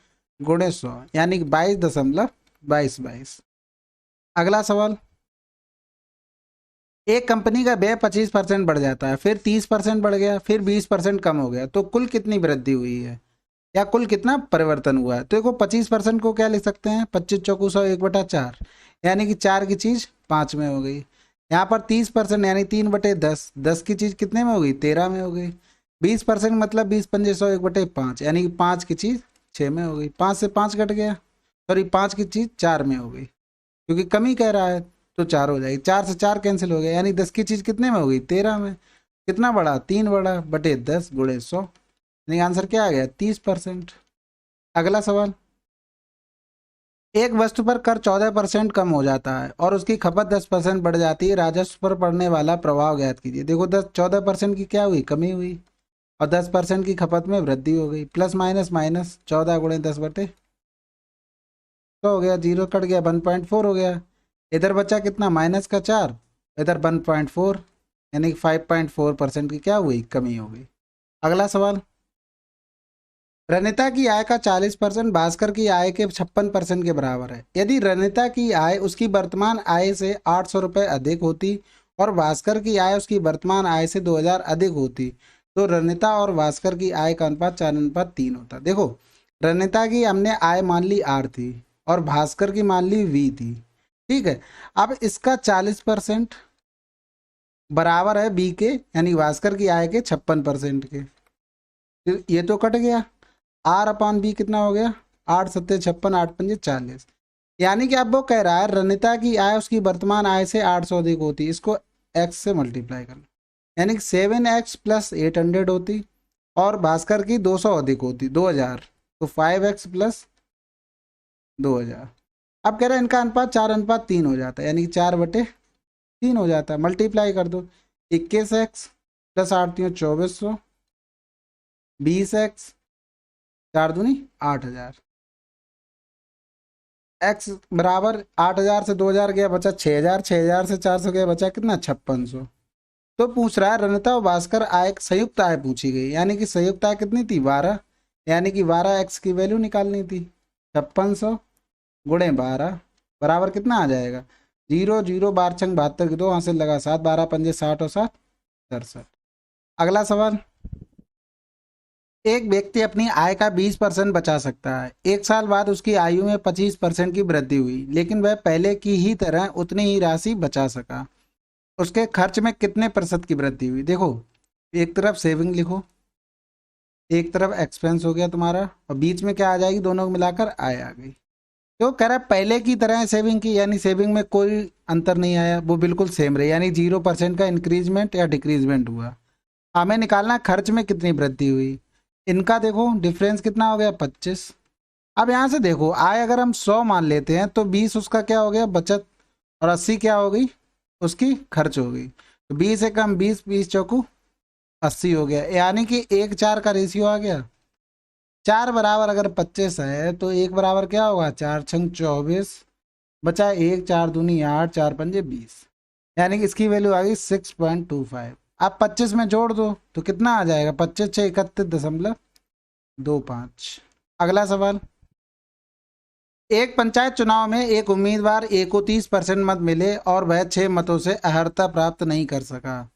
गुणे 100, यानी कि 22.2222। अगला सवाल, एक कंपनी का व्यय 25% बढ़ जाता है, फिर 30% बढ़ गया, फिर 20% कम हो गया, तो कुल कितनी वृद्धि हुई है। या कुल कितना परिवर्तन हुआ है। तो देखो 25% को क्या लिख सकते हैं, 25 चौकू 100 1/4, यानी कि 4 की चीज 5 में हो गई। यहाँ पर 30% यानी 3/10, 10 की चीज कितने में हो गई, 13 में हो गई। 20% मतलब 20 पंजे 100 1/5, यानी कि 5 की चीज 6 में हो गई। 5 से 5 कट गया, सॉरी 5 की चीज 4 में हो गई, क्योंकि कमी कह रहा है तो 4 हो जाएगी। 4 से 4 कैंसिल हो गया, यानी 10 की चीज कितने में हो गई, 13 में। कितना बढ़ा, 3 बढ़ा, बटे 10 गुणे 100, यानी आंसर क्या आ गया, 30%। अगला सवाल, एक वस्तु पर कर 14% कम हो जाता है और उसकी खपत 10% बढ़ जाती है, राजस्व पर पड़ने वाला प्रभाव ज्ञात कीजिए। देखो 14% की क्या हुई, कमी हुई, और 10% की खपत में वृद्धि हो गई। प्लस माइनस माइनस, 14 गुणे 10/100 हो गया, जीरो कट गया, 1.4 हो गया। इधर बचा कितना, -4, इधर 1.4, यानी 5.4% की क्या हुई, कमी हो गई। अगला सवाल, रनिता की आय का 40% भास्कर की आय के 56% के बराबर है। यदि रनिता की आय उसकी वर्तमान आय से 800 रुपये अधिक होती और भास्कर की आय उसकी वर्तमान आय से 2000 अधिक होती, तो रनिता और भास्कर की आय का अनुपात 4:3 होता। देखो रनिता की हमने आय मान ली आर थी और भास्कर की मान ली वी थी, ठीक है। अब इसका 40% बराबर है बी के, यानी भास्कर की आय के 56% के। तो ये तो कट गया, R/B कितना हो गया, 8 सत्ते 56, 8 पंजे 40, यानी कि अब वो कह रहा है रनिता की आय उसकी वर्तमान आय से 800 अधिक होती, इसको x से मल्टीप्लाई कर लो, यानी कि 7x + 800 होती, और भास्कर की 200 अधिक होती, 2000, तो 5x + 2000। अब कह रहे हैं इनका अनुपात 4:3 हो जाता है, यानी कि 4/3 हो जाता है। मल्टीप्लाई कर दो, 21x + 8 × 2400, 20x, 4 दूनी 8000, x बराबर 8000 से 2000 गया बचा 6000, 6000 से 400 गया बचा कितना, 5600। तो पूछ रहा है रनिता और भास्कर आय संयुक्त आय पूछी गई, यानी कि संयुक्त आय कितनी थी, 12, यानी कि 12x की वैल्यू निकालनी थी। 5600 गुणे 12 बराबर कितना आ जाएगा, 0 0 12 छंग 72 की 2 हासिल लगा 7, 12 पंजे 60 और 7 67। अगला सवाल, एक व्यक्ति अपनी आय का 20% बचा सकता है। एक साल बाद उसकी आयु में 25% की वृद्धि हुई, लेकिन वह पहले की ही तरह उतनी ही राशि बचा सका। उसके खर्च में कितने प्रतिशत की वृद्धि हुई। देखो एक तरफ सेविंग लिखो, एक तरफ एक्सपेंस हो गया तुम्हारा, और बीच में क्या आ जाएगी, दोनों को मिलाकर आय आ गई। तो कह रहा है पहले की तरह सेविंग की, यानी सेविंग में कोई अंतर नहीं आया, वो बिल्कुल सेम रही, यानी 0% का इंक्रीजमेंट या डिक्रीजमेंट हुआ। हमें निकालना खर्च में कितनी वृद्धि हुई। इनका देखो डिफरेंस कितना हो गया, 25। अब यहाँ से देखो आय अगर हम 100 मान लेते हैं तो 20 उसका क्या हो गया, बचत, और 80 क्या हो गई, उसकी खर्च हो गई। तो 20 से कम 20, 20 चौकू 80 हो गया, यानी कि 1:4 का रेशियो आ गया। 4 बराबर अगर 25 है तो 1 बराबर क्या होगा, 4 छंग 24, बचा 1, 4 दूनी 8, 4 पंजे 20, यानी कि इसकी वैल्यू आ गई 6.25। आप 25 में जोड़ दो तो कितना आ जाएगा, 25 से 31.25। अगला सवाल, एक पंचायत चुनाव में एक उम्मीदवार ए को 30% मत मिले और वह 6 मतों से अहर्ता प्राप्त नहीं कर सका।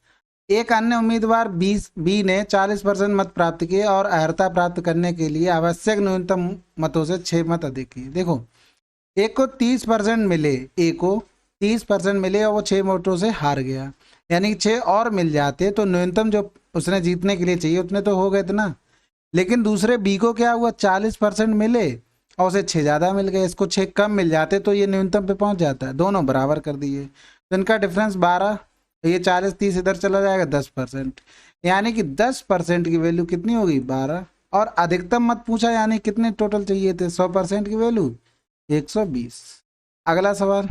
एक अन्य उम्मीदवार बी ने 40% मत प्राप्त किए और अहर्ता प्राप्त करने के लिए आवश्यक न्यूनतम मतों से 6 मत अधिक किए। देखो एक को 30% मिले, ए को 30% मिले और वो 6 वोटों से हार गया, यानी 6 और मिल जाते तो न्यूनतम जो उसने जीतने के लिए चाहिए उतने तो हो गए थे ना। लेकिन दूसरे बी को क्या हुआ, 40% मिले और उसे 6 ज़्यादा मिल गए, इसको 6 कम मिल जाते तो ये न्यूनतम पे पहुंच जाता है। दोनों बराबर कर दिए तो इनका डिफरेंस 12, ये 40 30 इधर चला जाएगा 10%, यानी कि 10% की वैल्यू कितनी होगी, 12। और अधिकतम मत पूछा, यानी कितने टोटल चाहिए थे, 100% की वैल्यू 120। अगला सवाल,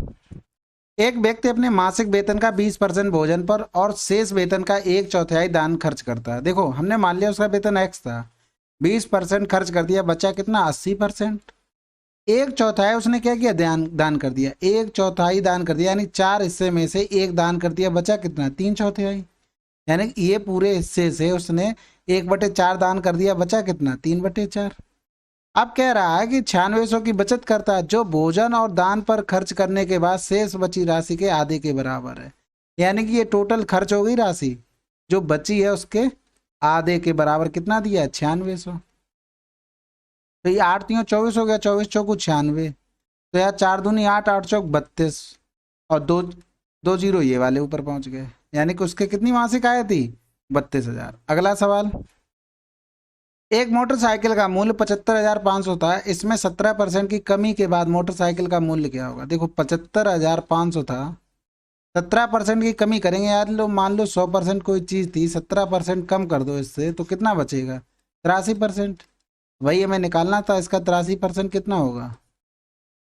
एक व्यक्ति अपने मासिक वेतन का 20% भोजन पर और शेष वेतन का 1/4 दान खर्च करता है। देखो हमने मान लिया उसका वेतन x था, 20% खर्च कर दिया, बचा कितना, 80%। 1/4 उसने क्या किया, दान कर दिया, 1/4 दान कर दिया, यानी 4 हिस्से में से 1 दान कर दिया, बचा कितना, 3/4, यानी ये पूरे हिस्से से उसने 1/4 दान कर दिया, बचा कितना, 3/4। अब कह रहा है कि 9600 की बचत करता है जो भोजन और दान पर खर्च करने के बाद शेष बची राशि के आधे के बराबर है, यानी कि ये टोटल खर्च हो गई राशि, जो बची है उसके आधे के बराबर कितना दिया है, 9600। तो ये 8 3 24 हो गया, 24 चौकू 96। तो यार 4 दूनी 8, 8 चौक 32, और दो दो जीरो ये वाले ऊपर पहुंच गए, यानी कि उसके कितनी मासिक आय थी? 32,000। अगला सवाल, एक मोटरसाइकिल का मूल्य 75,500 था, इसमें 17% की कमी के बाद मोटरसाइकिल का मूल्य क्या होगा? देखो 75,500 था, 17% की कमी करेंगे यार, लो मान लो 100% कोई चीज थी, 17% कम कर दो इससे तो कितना बचेगा? 83%। वही हमें निकालना था, इसका 83% कितना होगा?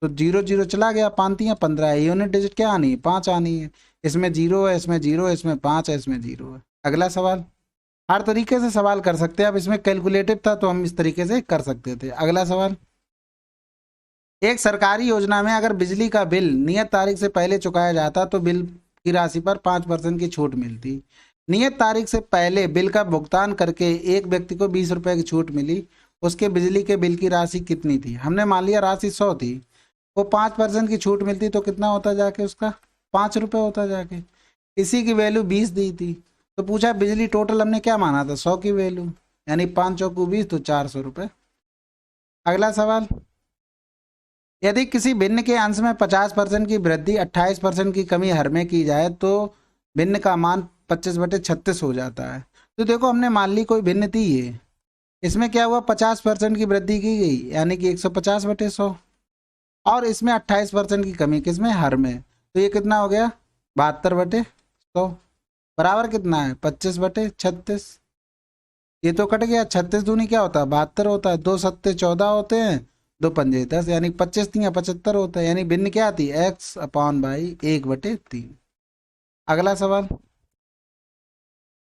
तो जीरो जीरो चला गया, पांतियां 15 है, यूनिट डिजिट क्या आनी है? 5 आनी है। इसमें जीरो है, इसमें जीरो है, इसमें 5 है, इसमें जीरो है। अगला सवाल, हर तरीके से सवाल कर सकते हैं, अब इसमें कैलकुलेटिव था तो हम इस तरीके से कर सकते थे। अगला सवाल, एक सरकारी योजना में अगर बिजली का बिल नियत तारीख से पहले चुकाया जाता तो बिल की राशि पर 5% की छूट मिलती। नियत तारीख से पहले बिल का भुगतान करके एक व्यक्ति को 20 रुपए की छूट मिली, उसके बिजली के बिल की राशि कितनी थी? हमने मान लिया राशि 100 थी, वो 5% की छूट मिलती तो कितना होता जाके उसका? 5 रुपए होता जाके। इसी की वैल्यू 20 दी थी, तो पूछा बिजली टोटल हमने क्या माना था? 100 की वैल्यू, यानी 5 चौकू 20 तो 400 रुपए। अगला सवाल, यदि किसी भिन्न के अंश में 50% की वृद्धि 28% की कमी हर में की जाए तो भिन्न का मान 25/36 हो जाता है। तो देखो हमने मान ली कोई भिन्न थी ये, इसमें क्या हुआ? 50% की वृद्धि की गई, यानी कि 150/100, और इसमें 28% की कमी, किसमें? हर में। तो ये कितना हो गया? 72/100, बराबर कितना है? 25/36। ये तो कट गया, 36 दूनी क्या होता है? 72 होता है, 2 सत्ते 14 होते हैं, 2 पंजे 10, यानी 25 तिया 75 होता है, यानी भिन्न क्या थी? x/बाई 1/3। अगला सवाल,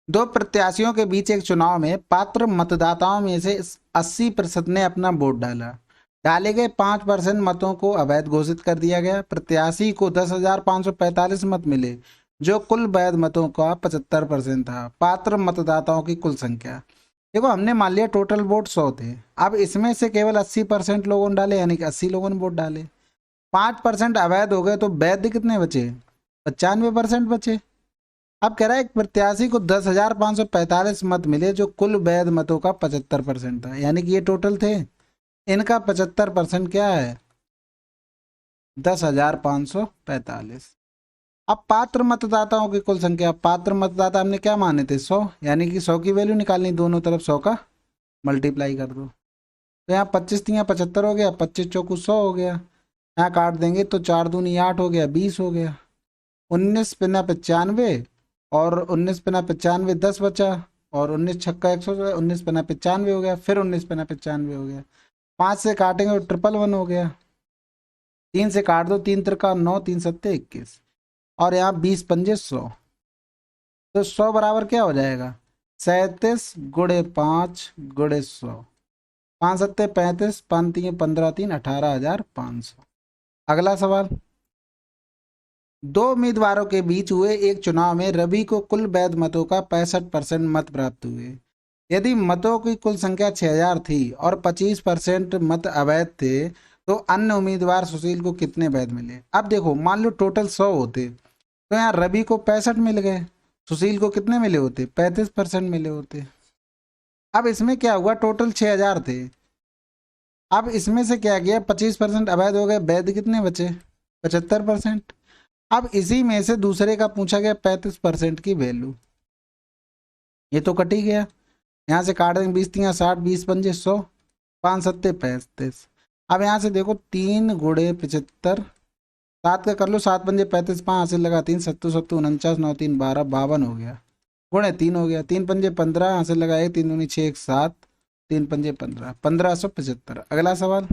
दो प्रत्याशियों के बीच एक चुनाव में पात्र मतदाताओं में से 80% ने अपना वोट डाला, डाले गए 5% मतों को अवैध घोषित कर दिया गया। प्रत्याशी को 10,545 मत मिले, जो कुल वैध मतों का 75% था। पात्र मतदाताओं की कुल संख्या, देखो हमने मान लिया टोटल वोट 100 थे, अब इसमें से केवल 80% लोगों ने डाले, यानी कि 80 लोगों ने वोट डाले, 5% अवैध हो गए, तो वैध कितने बचे? 95% बचे। अब कह रहा है एक प्रत्याशी को 10,545 मत मिले, जो कुल वैध मतों का 75% था, यानी कि ये टोटल थे, इनका 75% क्या है? 10,545। अब पात्र मतदाताओं की कुल संख्या, पात्र मतदाता हमने क्या माने थे? 100, यानी कि 100 की वैल्यू निकालनी, दोनों तरफ 100 का मल्टीप्लाई कर दो। तो यहाँ 25 तिया 75 हो गया, 25 चौकू 100 हो गया, यहाँ काट देंगे तो 4 दूनी 8 हो गया, 20 हो गया, 19 पिना 95, और 19 पिना 95 10 बचा, और 19 छक्का 100, 19 पिना 95 हो गया, फिर 19 पिना 95 हो गया, 5 से काटेंगे तो 111 हो गया, 3 से काट दो, 3 त्रिका 9, 3 सत्ते 21, और यहाँ 20 पंजे 100, तो 100 बराबर क्या हो जाएगा? 37 गुड़े 5 गुड़े 100, 5 सत्ते 35, 5 तीन 15, 3 18,500। अगला सवाल, दो उम्मीदवारों के बीच हुए एक चुनाव में रवि को कुल वैध मतों का 65% मत प्राप्त हुए। यदि मतों की कुल संख्या 6,000 थी और 25% मत अवैध थे, तो अन्य उम्मीदवार सुशील को कितने वैध मिले? अब देखो मान लो टोटल 100 होते, तो यहाँ रवि को 65 मिल गए, सुशील को कितने मिले होते? 35% मिले होते। अब इसमें क्या हुआ? टोटल 6,000 थे, अब इसमें से क्या किया? 25% अवैध हो गए, वैध कितने बचे? 75%। अब इसी में से दूसरे का पूछा गया 35% की वैल्यू, ये तो कट ही गया, यहाँ से काट देंगे, 20 तिया 60, 20 पंजे 100, 5 सत्ते 35। अब यहाँ से देखो 3 गुड़े 75, 7 का कर लो, 7 पंजे 35, 5 से लगा 3 सत्तू सत्तू 49, 9 3 12, 52 हो गया, गुणे 3 हो गया, 3 पंजे 15, यहाँ से लगा 1 3 दूनी 6 1 7, 3 पंजे 15, 1575। अगला सवाल,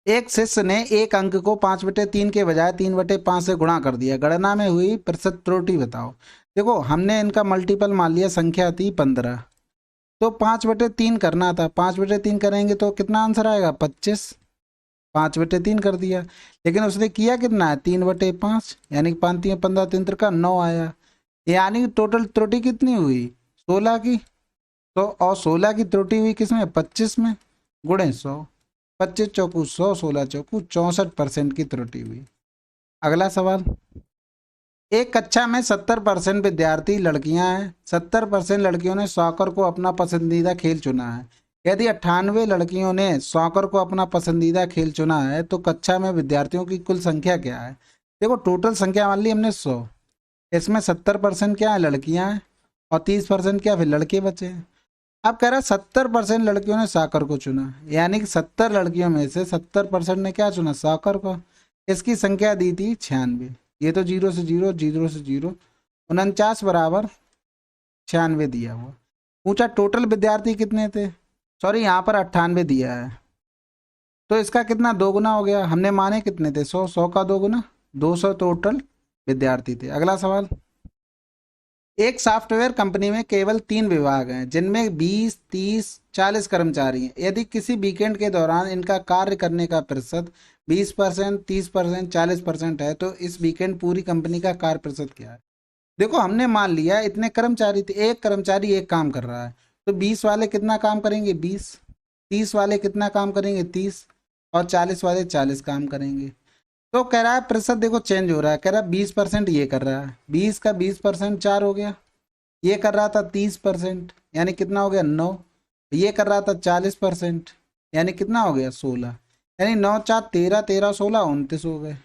एक शिष्य ने एक अंक को 5/3 के बजाय 3/5 से गुणा कर दिया, गणना में हुई प्रतिशत त्रुटि बताओ। देखो हमने इनका मल्टीपल मान लिया, संख्या थी 15, तो 5/3 करना था, 5/3 करेंगे तो कितना आंसर आएगा? 25, 5/3 कर दिया, लेकिन उसने किया कितना है? 3/5, यानी कि 5 3 15 3 का 9 आया, यानी टोटल त्रुटि कितनी हुई? 16 की। तो और 16 की त्रुटि हुई किसमें? 25 में, गुणे 100, 25 चौकू 100, 16 चौकू 64% की त्रुटि हुई। अगला सवाल, एक कक्षा में 70% विद्यार्थी लड़कियां हैं, 70% लड़कियों ने सॉकर को अपना पसंदीदा खेल चुना है, यदि 98 लड़कियों ने सॉकर को अपना पसंदीदा खेल चुना है तो कक्षा में विद्यार्थियों की कुल संख्या क्या है? देखो टोटल संख्या मान ली हमने 100, इसमें 70% क्या है लड़कियां हैं और 30% क्या फिर लड़के बचे हैं। अब कह रहा है 70% लड़कियों ने साकर को चुना, यानी कि 70 लड़कियों में से 70% ने क्या चुना? साकर को। इसकी संख्या दी थी 96। ये तो जीरो से जीरो, जीरो से जीरो, 49 बराबर 96 दिया हुआ। पूछा टोटल विद्यार्थी कितने थे, सॉरी यहाँ पर 98 दिया है, तो इसका कितना दोगुना हो गया? हमने माने कितने थे? 100, 100 का दोगुना 200 टोटल विद्यार्थी थे। अगला सवाल, एक सॉफ्टवेयर कंपनी में केवल 3 विभाग हैं जिनमें 20, 30, 40 कर्मचारी हैं। यदि किसी वीकेंड के दौरान इनका कार्य करने का प्रतिशत 20%, 30%, 40% है तो इस वीकेंड पूरी कंपनी का कार्य प्रतिशत क्या है? देखो हमने मान लिया इतने कर्मचारी थे, एक कर्मचारी एक काम कर रहा है, तो 20 वाले कितना काम करेंगे? 20। 30 वाले कितना काम करेंगे? 30। और 40 वाले 40 काम करेंगे। तो कह रहा है प्रतिशत देखो चेंज हो रहा है, कह रहा है 20% ये कर रहा है, 20 का 20% 4 हो गया। ये कर रहा था 30%, यानी कितना हो गया? 9। ये कर रहा था 40%, यानी कितना हो गया? 16। यानी 9 4 13, 13 16 29 हो गए।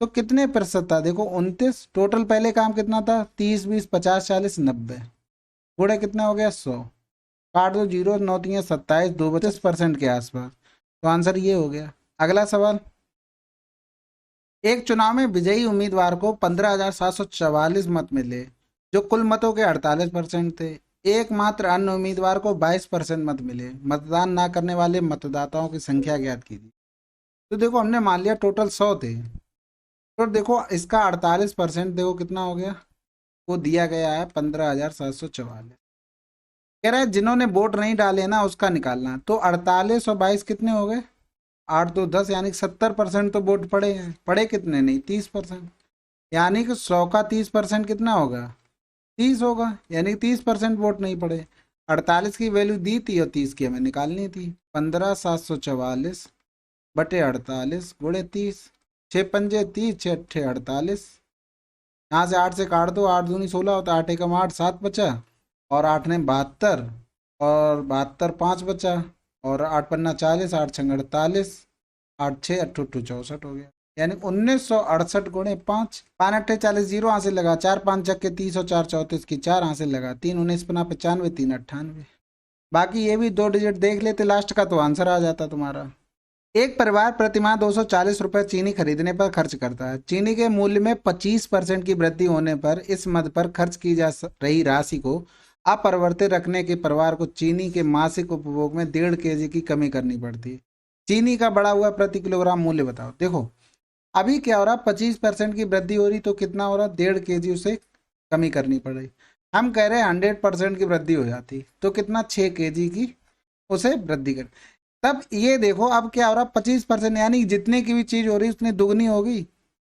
तो कितने प्रतिशत था? देखो 29। टोटल पहले काम कितना था? 30, 20, 50, 40, 90। गुणे कितना हो गया? 100। काट दो जीरो, 9 3 27, 32% के आसपास। तो आंसर ये हो गया। अगला सवाल, एक चुनाव में विजयी उम्मीदवार को 15,744 मत मिले जो कुल मतों के 48% थे। एकमात्र अन्य उम्मीदवार को 22% मत मिले। मतदान ना करने वाले मतदाताओं की संख्या ज्ञात कीजिए। तो देखो हमने मान लिया टोटल 100 थे, तो देखो इसका 48% देखो कितना हो गया, वो दिया गया है 15,744। कह रहा है जिन्होंने वोट नहीं डाले ना उसका निकालना, तो 48 और 22 कितने हो गए? 8 2 10, यानी कि 70% तो वोट पड़े हैं। पड़े कितने? नहीं, 30%। यानी कि 100 का 30% कितना होगा? 30 होगा, यानी 30% वोट नहीं पड़े। 48 की वैल्यू दी थी और 30 की हमें निकालनी थी। 15,744 बटे 48 गुणे 30। 6 पंजे 30, 6 अट्ठे 48। यहाँ से 8 से काट दो, 8 दूनी 16 होता है, 8 एकम 8, 7 बचा, और 8 ने 72, और 72 5 बचा, और 8 पन्ना 40, 8 छंग 48, 8 6 अट्ठू 64 हो गया। यानी 1968 गुणे 5। 5 अट्ठे 40, जीरो हासिल लगा, 4 5 चक्के 30 और 4 34 की 4 हासिल लगा, 3 19 पन्ना 95, 3 98। बाकी ये भी 2 डिजिट देख लेते लास्ट का, तो आंसर आ जाता तुम्हारा। एक परिवार प्रतिमाह 240 रुपए चीनी खरीदने पर खर्च करता है। चीनी के मूल्य में 25% की वृद्धि होने पर इस मद पर खर्च की जा रही राशि को अपरिवर्तित रखने के परिवार को चीनी के मासिक उपभोग में 1.5 kg की कमी करनी पड़ती है। चीनी का बढ़ा हुआ प्रति किलोग्राम मूल्य बताओ। देखो अभी क्या हो रहा, 25% की वृद्धि हो रही, तो कितना हो रहा? 1.5 kg उसे कमी करनी पड़ रही। हम कह रहे हैं 100% की वृद्धि हो जाती तो कितना? 6 kg की उसे वृद्धि कर। तब ये देखो अब क्या हो रहा, 25%, यानी जितने की भी चीज हो रही उतनी दुगनी होगी।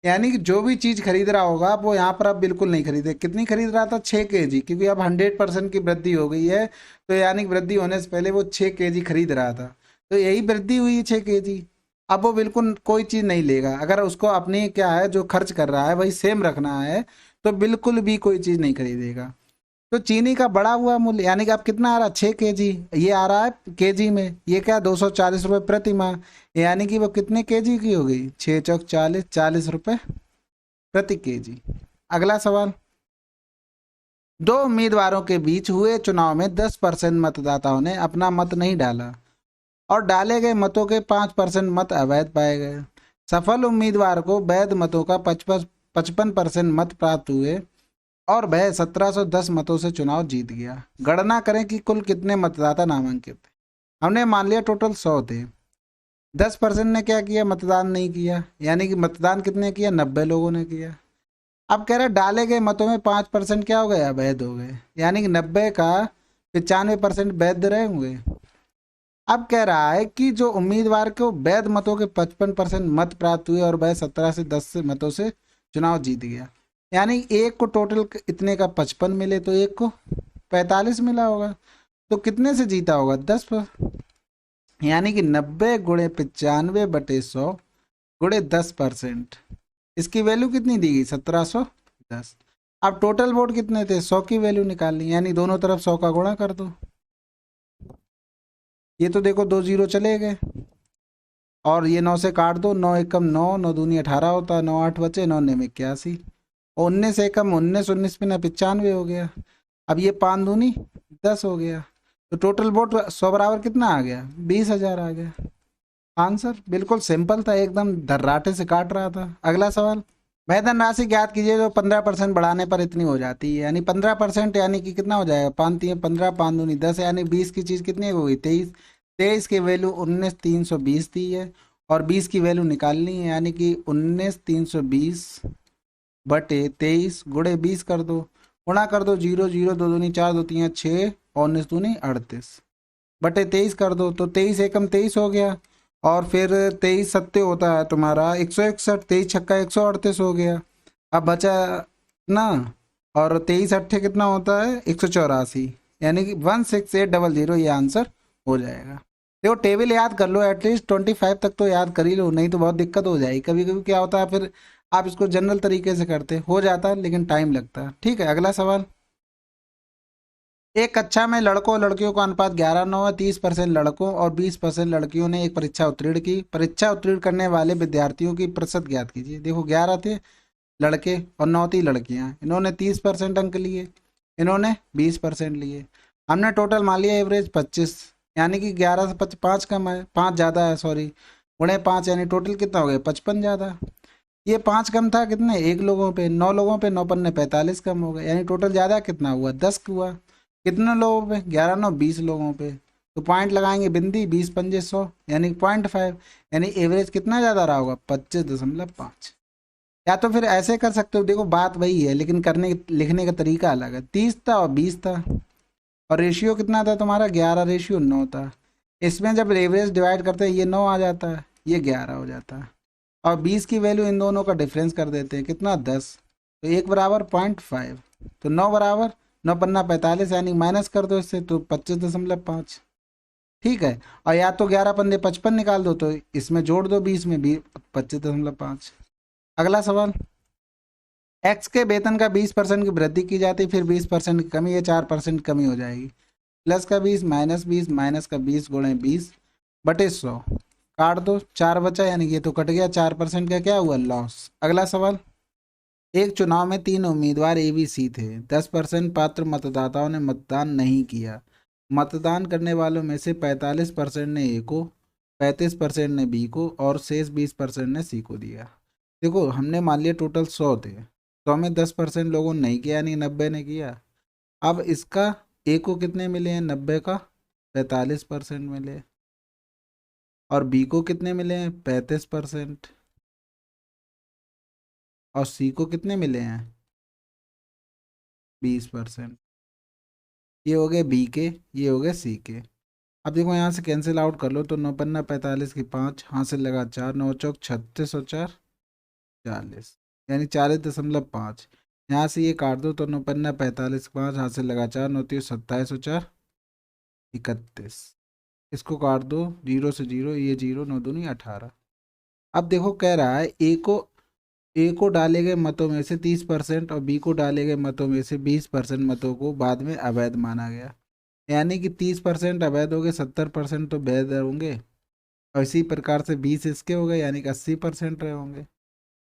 यानी कि जो भी चीज खरीद रहा होगा वो यहाँ पर अब बिल्कुल नहीं खरीदे। कितनी खरीद रहा था? 6 kg, क्योंकि अब 100% की वृद्धि हो गई है, तो यानी कि वृद्धि होने से पहले वो 6 kg खरीद रहा था, तो यही वृद्धि हुई है 6 kg। अब वो बिल्कुल कोई चीज नहीं लेगा। अगर उसको अपनी क्या है जो खर्च कर रहा है वही सेम रखना है, तो बिल्कुल भी कोई चीज नहीं खरीदेगा। तो चीनी का बढ़ा हुआ मूल्य, यानी कि अब कितना आ रहा? 6 kg। ये आ रहा है केजी में, ये क्या? 240 रुपये प्रति माह, यानी कि वो कितने केजी की हो गई? 6 चौक 40, 40 रुपये प्रति केजी। अगला सवाल, दो उम्मीदवारों के बीच हुए चुनाव में 10% मतदाताओं ने अपना मत नहीं डाला और डाले गए मतों के 5% मत अवैध पाए गए। सफल उम्मीदवार को वैध मतों का 55% मत प्राप्त हुए और वह 1710 मतों से चुनाव जीत गया। गणना करें कि कुल कितने मतदाता नामांकित थे। हमने मान लिया टोटल 100 थे, 10% ने क्या किया? मतदान नहीं किया, यानी कि मतदान कितने किया? 90 लोगों ने किया। अब कह रहे डाले गए मतों में 5% क्या हो गया? वैध हो गए, यानी कि 90 का 95% वैध रहे होंगे। अब कह रहा है कि जो उम्मीदवार को वैध मतों के 55% मत प्राप्त हुए और वह 17 से 10 से मतों से चुनाव जीत गया। यानी एक को टोटल इतने का 55 मिले तो एक को 45 मिला होगा, तो कितने से जीता होगा? 10 पर। यानी कि 90 गुणे 95 बटे 100 गुणे 10%, इसकी वैल्यू कितनी दी गई? 1710। अब टोटल वोट कितने थे? 100 की वैल्यू निकालनी, यानी दोनों तरफ 100 का गुणा कर दो। ये तो देखो 2 जीरो चले गए, और ये 9 से काट दो, 9 एकम 9, 9 दूनी 18 होता है, 9 8 बचे, 9 9 81, और 19 एकम 19, 19 पे ना 95 हो गया। अब ये 5 दूनी 10 हो गया, तो टोटल वोट 100 बराबर कितना आ गया, 20,000 आ गया। आंसर बिल्कुल सिंपल था, एकदम धर्राटे से काट रहा था। अगला सवाल, वह धनराशि ज्ञात कीजिए जो 15% बढ़ाने पर इतनी हो जाती है। यानी 15% यानी कि कितना हो जाएगा, 5 3 15, 5 दूनी 10, यानी 20 की चीज़ कितनी हो गई, 23। 23 की वैल्यू 19,320 दी है, और 20 की वैल्यू निकालनी है, यानी कि 19,320 बटे 23 गुणे 20 कर दो, गुणा कर दो, जीरो जीरो, 2 दूनी 4, 2 3 6, और 19 दूनी 38 बटे 23 कर दो, तो 23 एकम 23 हो गया, और फिर 23 सत्ते होता है तुम्हारा 161, 23 छक्का 138 हो गया। अब बचा ना, और 23 अट्ठे कितना होता है, 184, यानी कि 16800, ये आंसर हो जाएगा। देखो टेबल याद कर लो, एटलीस्ट 25 तक तो याद कर ही लो, नहीं तो बहुत दिक्कत हो जाएगी। कभी कभी क्या होता है, फिर आप इसको जनरल तरीके से करते हो जाता है, लेकिन टाइम लगता है। ठीक है, अगला सवाल, एक कक्षा में लड़कों और लड़कियों का अनुपात 11:9 है। 30% लड़कों और 20% लड़कियों ने एक परीक्षा उत्तीर्ण की। परीक्षा उत्तीर्ण करने वाले विद्यार्थियों की प्रतिशत ज्ञात कीजिए। देखो 11 थे लड़के और 9 थी लड़कियां, इन्होंने 30% अंक लिए, इन्होंने 20% लिए। हमने टोटल मान लिया एवरेज 25, यानी कि 11 से 5 कम है, 5 ज़्यादा है, सॉरी, गुणे 5, यानी टोटल कितना हो गया, 55 ज़्यादा। ये 5 कम था कितने, एक लोगों पे, 9 लोगों पे, 9 पन्ने 45 कम हो गए, यानी टोटल ज़्यादा कितना हुआ, 10 हुआ। कितने लोगों पे, 11 9 20 लोगों पे, तो पॉइंट लगाएंगे बिंदी, 20 पंजे 100, यानी 0.5, यानी एवरेज कितना ज़्यादा रहा होगा, 25.5। या तो फिर ऐसे कर सकते हो, देखो बात वही है, लेकिन करने लिखने का तरीका अलग है। 30 था और 20 था, और रेशियो कितना था तुम्हारा, 11:9 था। इसमें जब एवरेज डिवाइड करते हैं, ये 9 आ जाता है, ये 11 हो जाता है, और 20 की वैल्यू इन दोनों का डिफरेंस कर देते हैं, कितना, 10, तो 1 बराबर 0.5, तो 9 बराबर, 9 पन्ना 45, यानी माइनस कर दो इससे, तो 25.5। ठीक है, और या तो 11 पन्ने 55 निकाल दो, तो इसमें जोड़ दो 20 में भी, 25.5। अगला सवाल, एक्स के वेतन का 20% की वृद्धि की जाती, फिर 20% की कमी है, 4% कमी हो जाएगी। प्लस का 20 माइनस 20 माइनस का 20 गुणे 20 बटे 100, काट दो, 4 बचा, यानी कि ये तो कट गया, 4% का क्या हुआ, लॉस। अगला सवाल, एक चुनाव में 3 उम्मीदवार एबीसी थे। 10% पात्र मतदाताओं ने मतदान नहीं किया। मतदान करने वालों में से 45% ने ए को, 35% ने बी को, और शेष 20% ने सी को दिया। देखो हमने मान लिया टोटल 100 थे, 100 में 10% लोगों ने नहीं किया, यानी 90 ने किया। अब इसका ए को कितने मिले हैं, 90 का 45% मिले, और बी को कितने मिले हैं, 35%, और सी को कितने मिले हैं, 20%। ये हो गए बी के, ये हो गए सी के। अब देखो यहाँ से कैंसिल आउट कर लो, तो 9 पन्ना 45 की 5, हासिल लगा 4, 9 चौक 36 और 4 40, यानी 40.5। यहाँ से ये काट दो, तो 9 पन्ना 45 5, हासिल लगा 4, 9 3 27 और 4 31। इसको काट दो, जीरो से जीरो, ये जीरो, 9 दूनी 18। अब देखो कह रहा है ए को डाले गए मतों में से 30% और बी को डाले गए मतों में से 20% मतों को बाद में अवैध माना गया। यानी कि 30% अवैध हो गए, 70% तो वैध होंगे, और इसी प्रकार से 20 इसके हो गए, यानी कि 80% रहे होंगे।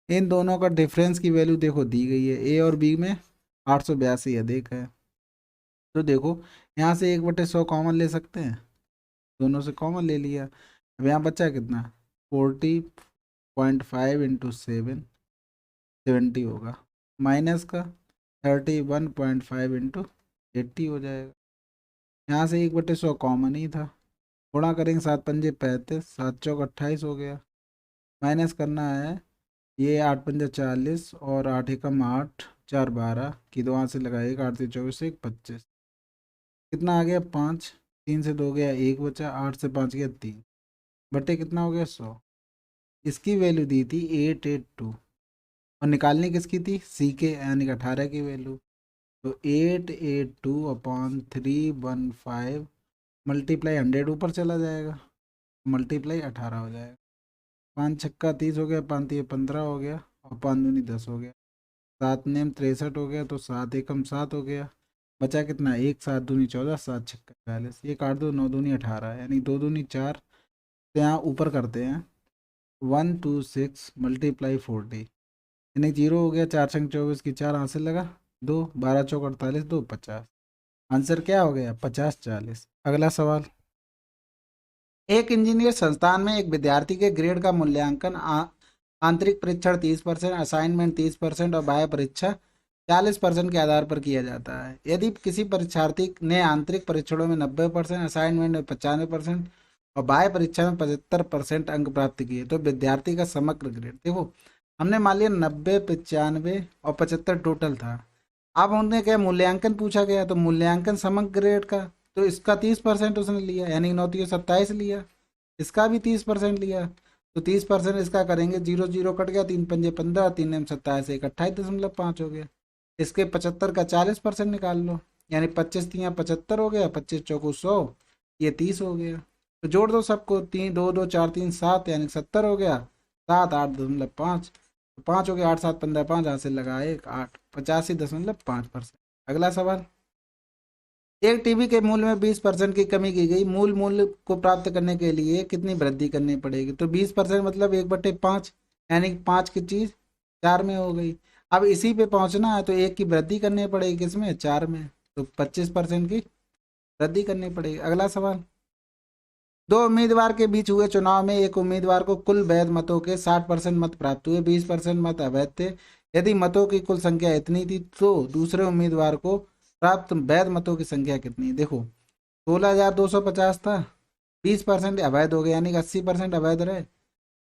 इन दोनों का डिफरेंस की वैल्यू देखो दी गई है, ए और बी में 882 है, देखा है। तो देखो यहाँ से 1/100 कॉमन ले सकते हैं, दोनों से कॉमन ले लिया। अब यहाँ बचा कितना, 40.5 × 7, 70 होगा, माइनस का 31.5 × 80 हो जाएगा। यहाँ से 1/100 कॉमन ही था, गुणा करेंगे, 7 पंजे 35, 7 चौक 28 हो गया, माइनस करना है, ये 8 पंजे 40, और 8 एकम 8, 4 12 की, दो हाथ से लगाइएगा, 8 3 24 1 25, कितना आ गया, 5, 3 से 2 गया 1 बचा, 8 से 5 गया 3, बटे कितना हो गया, 100। इसकी वैल्यू दी थी 882, और निकालनी किसकी थी, सी के, यानी कि 18 की वैल्यू। तो 882/315 मल्टीप्लाई 100 ऊपर चला जाएगा, मल्टीप्लाई 18 हो जाएगा। 5 छक्का 30 हो गया, 5 3 15 हो गया, और 5 दूनी 10 हो गया, 7 नेम 63 हो गया, तो 7 एकम 7 हो गया, बचा कितना, एक 7 दूनी 14, 7 छक्का 42, एक 8 2 9 दूनी 18, यानी 2 दूनी 4। तो यहाँ ऊपर करते हैं 126 मल्टीप्लाई 40, यानी 0 हो गया, 4 छंग 24 की 4 हासिल लगा, 2 12 चौक 48, 2 50। आंसर क्या हो गया, 50 40। अगला सवाल, एक इंजीनियर संस्थान में एक विद्यार्थी के ग्रेड का मूल्यांकन आंतरिक परीक्षण 30%, असाइनमेंट 30% और बाह्य परीक्षा 40% के आधार पर किया जाता है। यदि किसी परीक्षार्थी ने आंतरिक परीक्षणों में 90%, असाइनमेंट में 95% और बाह्य परीक्षा में 75% अंक प्राप्त किए तो विद्यार्थी का समग्र ग्रेड, देखो हमने मान लिया 90, 95 और 75 टोटल था। अब उन्होंने क्या मूल्यांकन पूछा गया, तो मूल्यांकन समग्र ग्रेड का, तो इसका 30% उसने लिया, यानी 9 27 लिया, इसका भी 30% लिया। तो 30% इसका करेंगे, 0 0 कट गया, 3 पंजे 15, 3 एम 27, एक 28.5 हो गया। इसके 75 का 40% निकाल लो, यानी 25 तियाँ 75 हो गया, 25 चौको 100, ये 30 हो गया। तो जोड़ दो सबको, 3 2 2 4 3 7, यानी 70 हो गया, 7 8.5, 5 हो गया, 8 7 15, 5 हाथ से लगा, 1 8, 85.5%। अगला सवाल, एक टीवी के मूल्य में 20% की कमी की गई, मूल मूल्य को प्राप्त करने के लिए कितनी वृद्धि करनी पड़ेगी। तो 20% मतलब 1/5, यानी 5 की चीज 4 में हो गई। अब इसी पे पहुंचना है तो 1 की वृद्धि करनी पड़ेगी, किसमें, 4 में, तो 25% की वृद्धि करनी पड़ेगी। अगला सवाल, दो उम्मीदवार के बीच हुए चुनाव में एक उम्मीदवार को कुल वैध मतों के 60% मत प्राप्त हुए, 20% मत अवैध थे। यदि मतों की कुल संख्या इतनी थी तो दूसरे उम्मीदवार को प्राप्त वैध मतों की संख्या कितनी। देखो 16,250 था, 20% अवैध हो गया, यानी कि 80% अवैध रहे।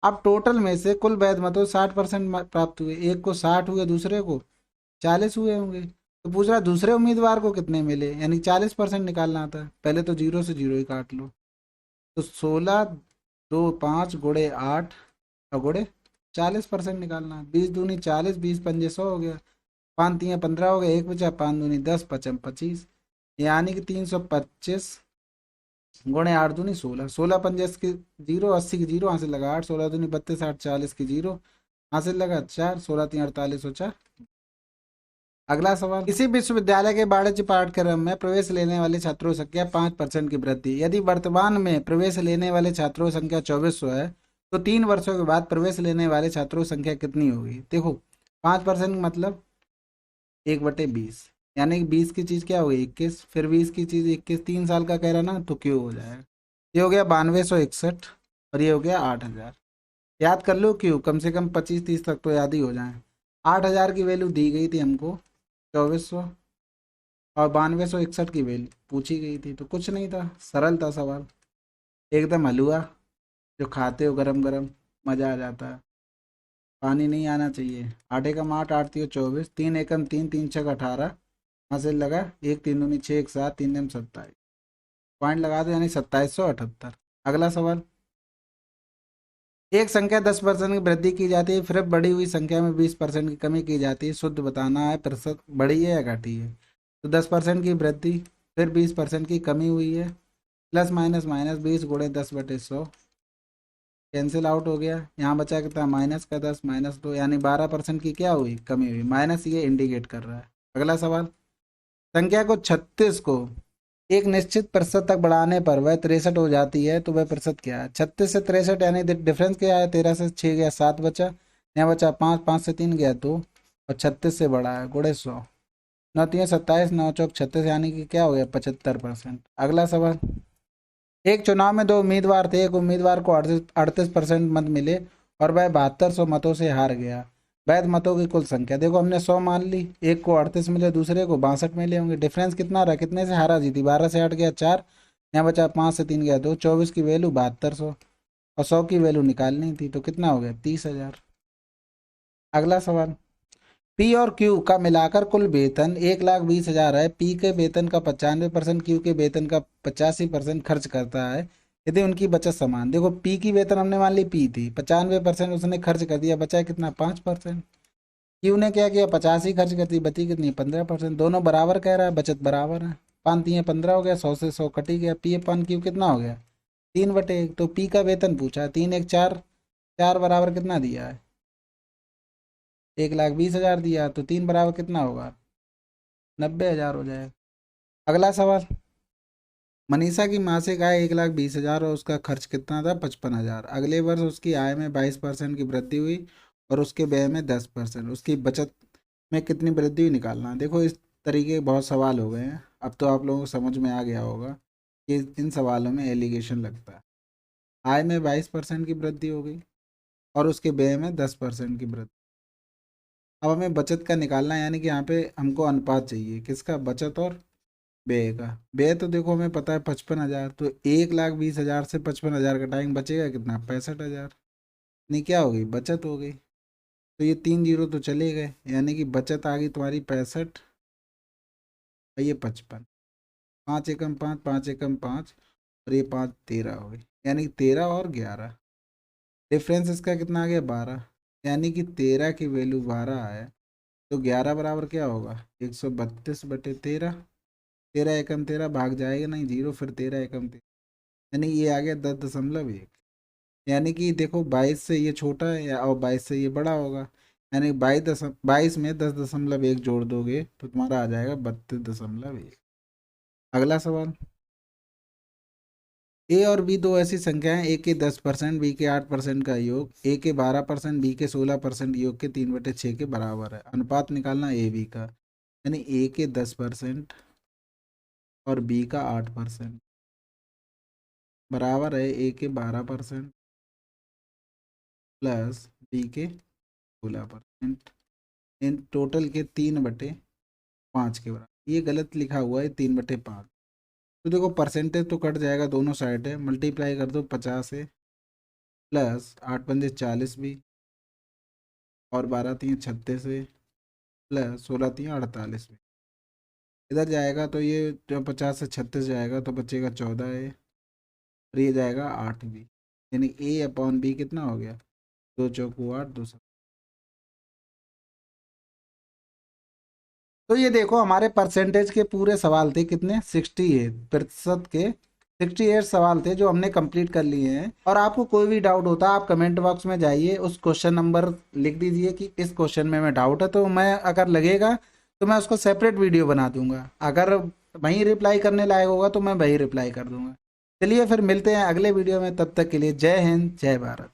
अब टोटल में से कुल वैध मतों 60% प्राप्त हुए, एक को 60 हुए, दूसरे को 40 हुए होंगे। तो पूछ रहा दूसरे उम्मीदवार को कितने मिले, यानी 40% निकालना था। पहले तो 0 से 0 ही काट लो, तो 16 2 5 गुड़े 8 और गुड़े 40% निकालना, 20 दूनी 40, 20 पंजे 100 हो गया, 5 तियाँ 15 हो गया, एक बचा, 5 दूनी 10, 5 25, यानी कि 325 गुणे 8 दूनी 16, 16 पंजे की 0, 80 की 0 हासिल लगा, 8 16 दूनी 32, 8 40 की 0 हासिल लगा, 4 16 3 48 हो 4। अगला सवाल, किसी विश्वविद्यालय के वाणिज्य पाठ्यक्रम में प्रवेश लेने वाले छात्रों की संख्या 5% की वृद्धि। यदि वर्तमान में प्रवेश लेने वाले छात्रों की संख्या 2400 है तो 3 वर्षों के बाद प्रवेश लेने वाले छात्रों की संख्या कितनी होगी। देखो 5% मतलब 1/20, यानी कि 20 की चीज क्या होगी 21, फिर 20 की चीज 21, 3 साल का कह रहा ना, तो क्यों हो जाएगा। ये हो गया 9261 और ये हो गया 8000। याद कर लो क्यों, कम से कम 25 30 तक तो याद ही हो जाए। 8000 की वैल्यू दी गई थी हमको 2400, और 9261 की वैल्यू पूछी गई थी, तो कुछ नहीं था, सरल था सवाल, एकदम हलवा जो खाते हो गरम गरम मज़ा आ जाता है। पानी नहीं आना चाहिए। आठ एकम 8, 8 तियो 24, 3 एकम 3, 3 छक 18 हासिल लगा, 1 3 दूनी 6, 1 7, 3 एम 27, पॉइंट लगा दो, यानी 2778। अगला सवाल, एक संख्या 10% की वृद्धि की जाती है, फिर बढ़ी हुई संख्या में 20% की कमी की जाती है, शुद्ध बताना है प्रतिशत बढ़ी है या घटी है। तो 10% की वृद्धि, फिर 20% की कमी हुई है, प्लस माइनस माइनस 20 गुणे 10/100, कैंसिल आउट हो गया। यहाँ बचा कितना, माइनस का 10 -2, यानी 12% की क्या हुई, कमी हुई, माइनस ये इंडिकेट कर रहा है। अगला सवाल, संख्या को 36 को एक निश्चित प्रतिशत तक बढ़ाने पर वह 63 हो जाती है, तो वह प्रतिशत क्या है। 36 से 63, यानी डिफरेंस क्या है, 13 से 6 गया 7 बचा, यहाँ बचा 5, 5 से 3 गया 2, और 36 से बढ़ा है, गुणे 100, 9 3 27, 9 चौक 36, यानी कि क्या हो गया 75%। अगला सवाल, एक चुनाव में दो उम्मीदवार थे, एक उम्मीदवार को 38% मत मिले और वह 7200 मतों से हार गया। वैध मतों की कुल संख्या, देखो हमने 100 मान ली, एक को 38 मिले, दूसरे को 62 मिले होंगे। डिफरेंस कितना रहा, कितने से हारा जीती, 12 से 8 गया 4, यहाँ बचा 5 से 3 गया 2, 24 की वैल्यू 7200 और 100 की वैल्यू निकालनी थी, तो कितना हो गया 30,000। अगला सवाल, पी और क्यू का मिलाकर कुल वेतन 1,20,000 है। पी के वेतन का 95%, क्यू के वेतन का 85% खर्च करता है, यदि उनकी बचत समान। देखो पी की वेतन हमने मान ली पी थी, 95% उसने खर्च कर दिया, बचा कितना 5%। क्यू ने क्या किया 85 खर्च कर दी, बची कितनी 15%। दोनों बराबर कह रहा है, बचत बराबर है, 5 तियाँ 15 हो गया, 100 से 100 कट ही गया, पी अपन क्यू कितना हो गया 3/1। तो पी का वेतन पूछा है, 3 1 4, 4 बराबर कितना दिया है 1,20,000 दिया, तो 3 बराबर कितना होगा 90,000 हो जाएगा। अगला सवाल, मनीषा की मासिक आय 1,20,000 और उसका खर्च कितना था? 55,000। अगले वर्ष उसकी आय में 22% की वृद्धि हुई और उसके व्यय में 10%। उसकी बचत में कितनी वृद्धि हुई निकालना। देखो इस तरीके के बहुत सवाल हो गए हैं, अब तो आप लोगों को समझ में आ गया होगा कि इन सवालों में एलिगेशन लगता है। आय में 22% की वृद्धि हो गई और उसके व्यय में 10% की वृद्धि। अब हमें बचत का निकालना है, यानी कि यहाँ पे हमको अनुपात चाहिए किसका? बचत और व्यय का। व्यय तो देखो हमें पता है 55,000, तो 1,20,000 से 55,000 घटाएंगे, बचेगा कितना? 65,000। नहीं, क्या हो गई? बचत हो गई। तो ये 3 जीरो तो चले गए, यानी कि बचत आ गई तुम्हारी 65 और ये 55। 5 एकम 5, 5 एकम 5 और ये 5 13 हो गई, यानी कि 13 और 11। डिफरेंस इसका कितना आ गया? 12। यानी कि 13 की वैल्यू 12 है, तो 11 बराबर क्या होगा? 132/13। 13 एकम 13 भाग जाएगा नहीं जीरो, फिर 13 एकम 13, यानी ये आ गया 10.1। यानी कि देखो 22 से ये छोटा है और 22 से ये बड़ा होगा, यानी 22 में 10.1 जोड़ दोगे तो तुम्हारा आ जाएगा 32.1। अगला सवाल, ए और बी दो ऐसी संख्याएं, ए के 10%, बी के 8% का योग ए के 12%, बी के 16% योग के 3/6 के बराबर है। अनुपात निकालना ए बी का, यानी ए के 10% और बी का 8% बराबर है ए के 12% प्लस बी के 16%, इन टोटल के 3/5 के बराबर। ये गलत लिखा हुआ है 3/5। तो देखो परसेंटेज तो कट जाएगा दोनों साइड है, मल्टीप्लाई कर दो 50 से, प्लस 8×5 = 40 भी, और 12×3 = 36 है, प्लस 16×3 = 48 भी। इधर जाएगा तो ये जो 50 से 36 जाएगा तो बचेगा 14 है, और ये जाएगा 8 भी, यानी A/B कितना हो गया? 2×4 = 8, 2। तो ये देखो हमारे परसेंटेज के पूरे सवाल थे कितने? 68% के। 68 सवाल थे जो हमने कंप्लीट कर लिए हैं। और आपको कोई भी डाउट होता है आप कमेंट बॉक्स में जाइए, उस क्वेश्चन नंबर लिख दीजिए कि इस क्वेश्चन में डाउट है, तो मैं अगर लगेगा तो मैं उसको सेपरेट वीडियो बना दूंगा। अगर वहीं रिप्लाई करने लायक होगा तो मैं वहीं रिप्लाई कर दूंगा। चलिए फिर मिलते हैं अगले वीडियो में, तब तक के लिए जय हिंद जय भारत।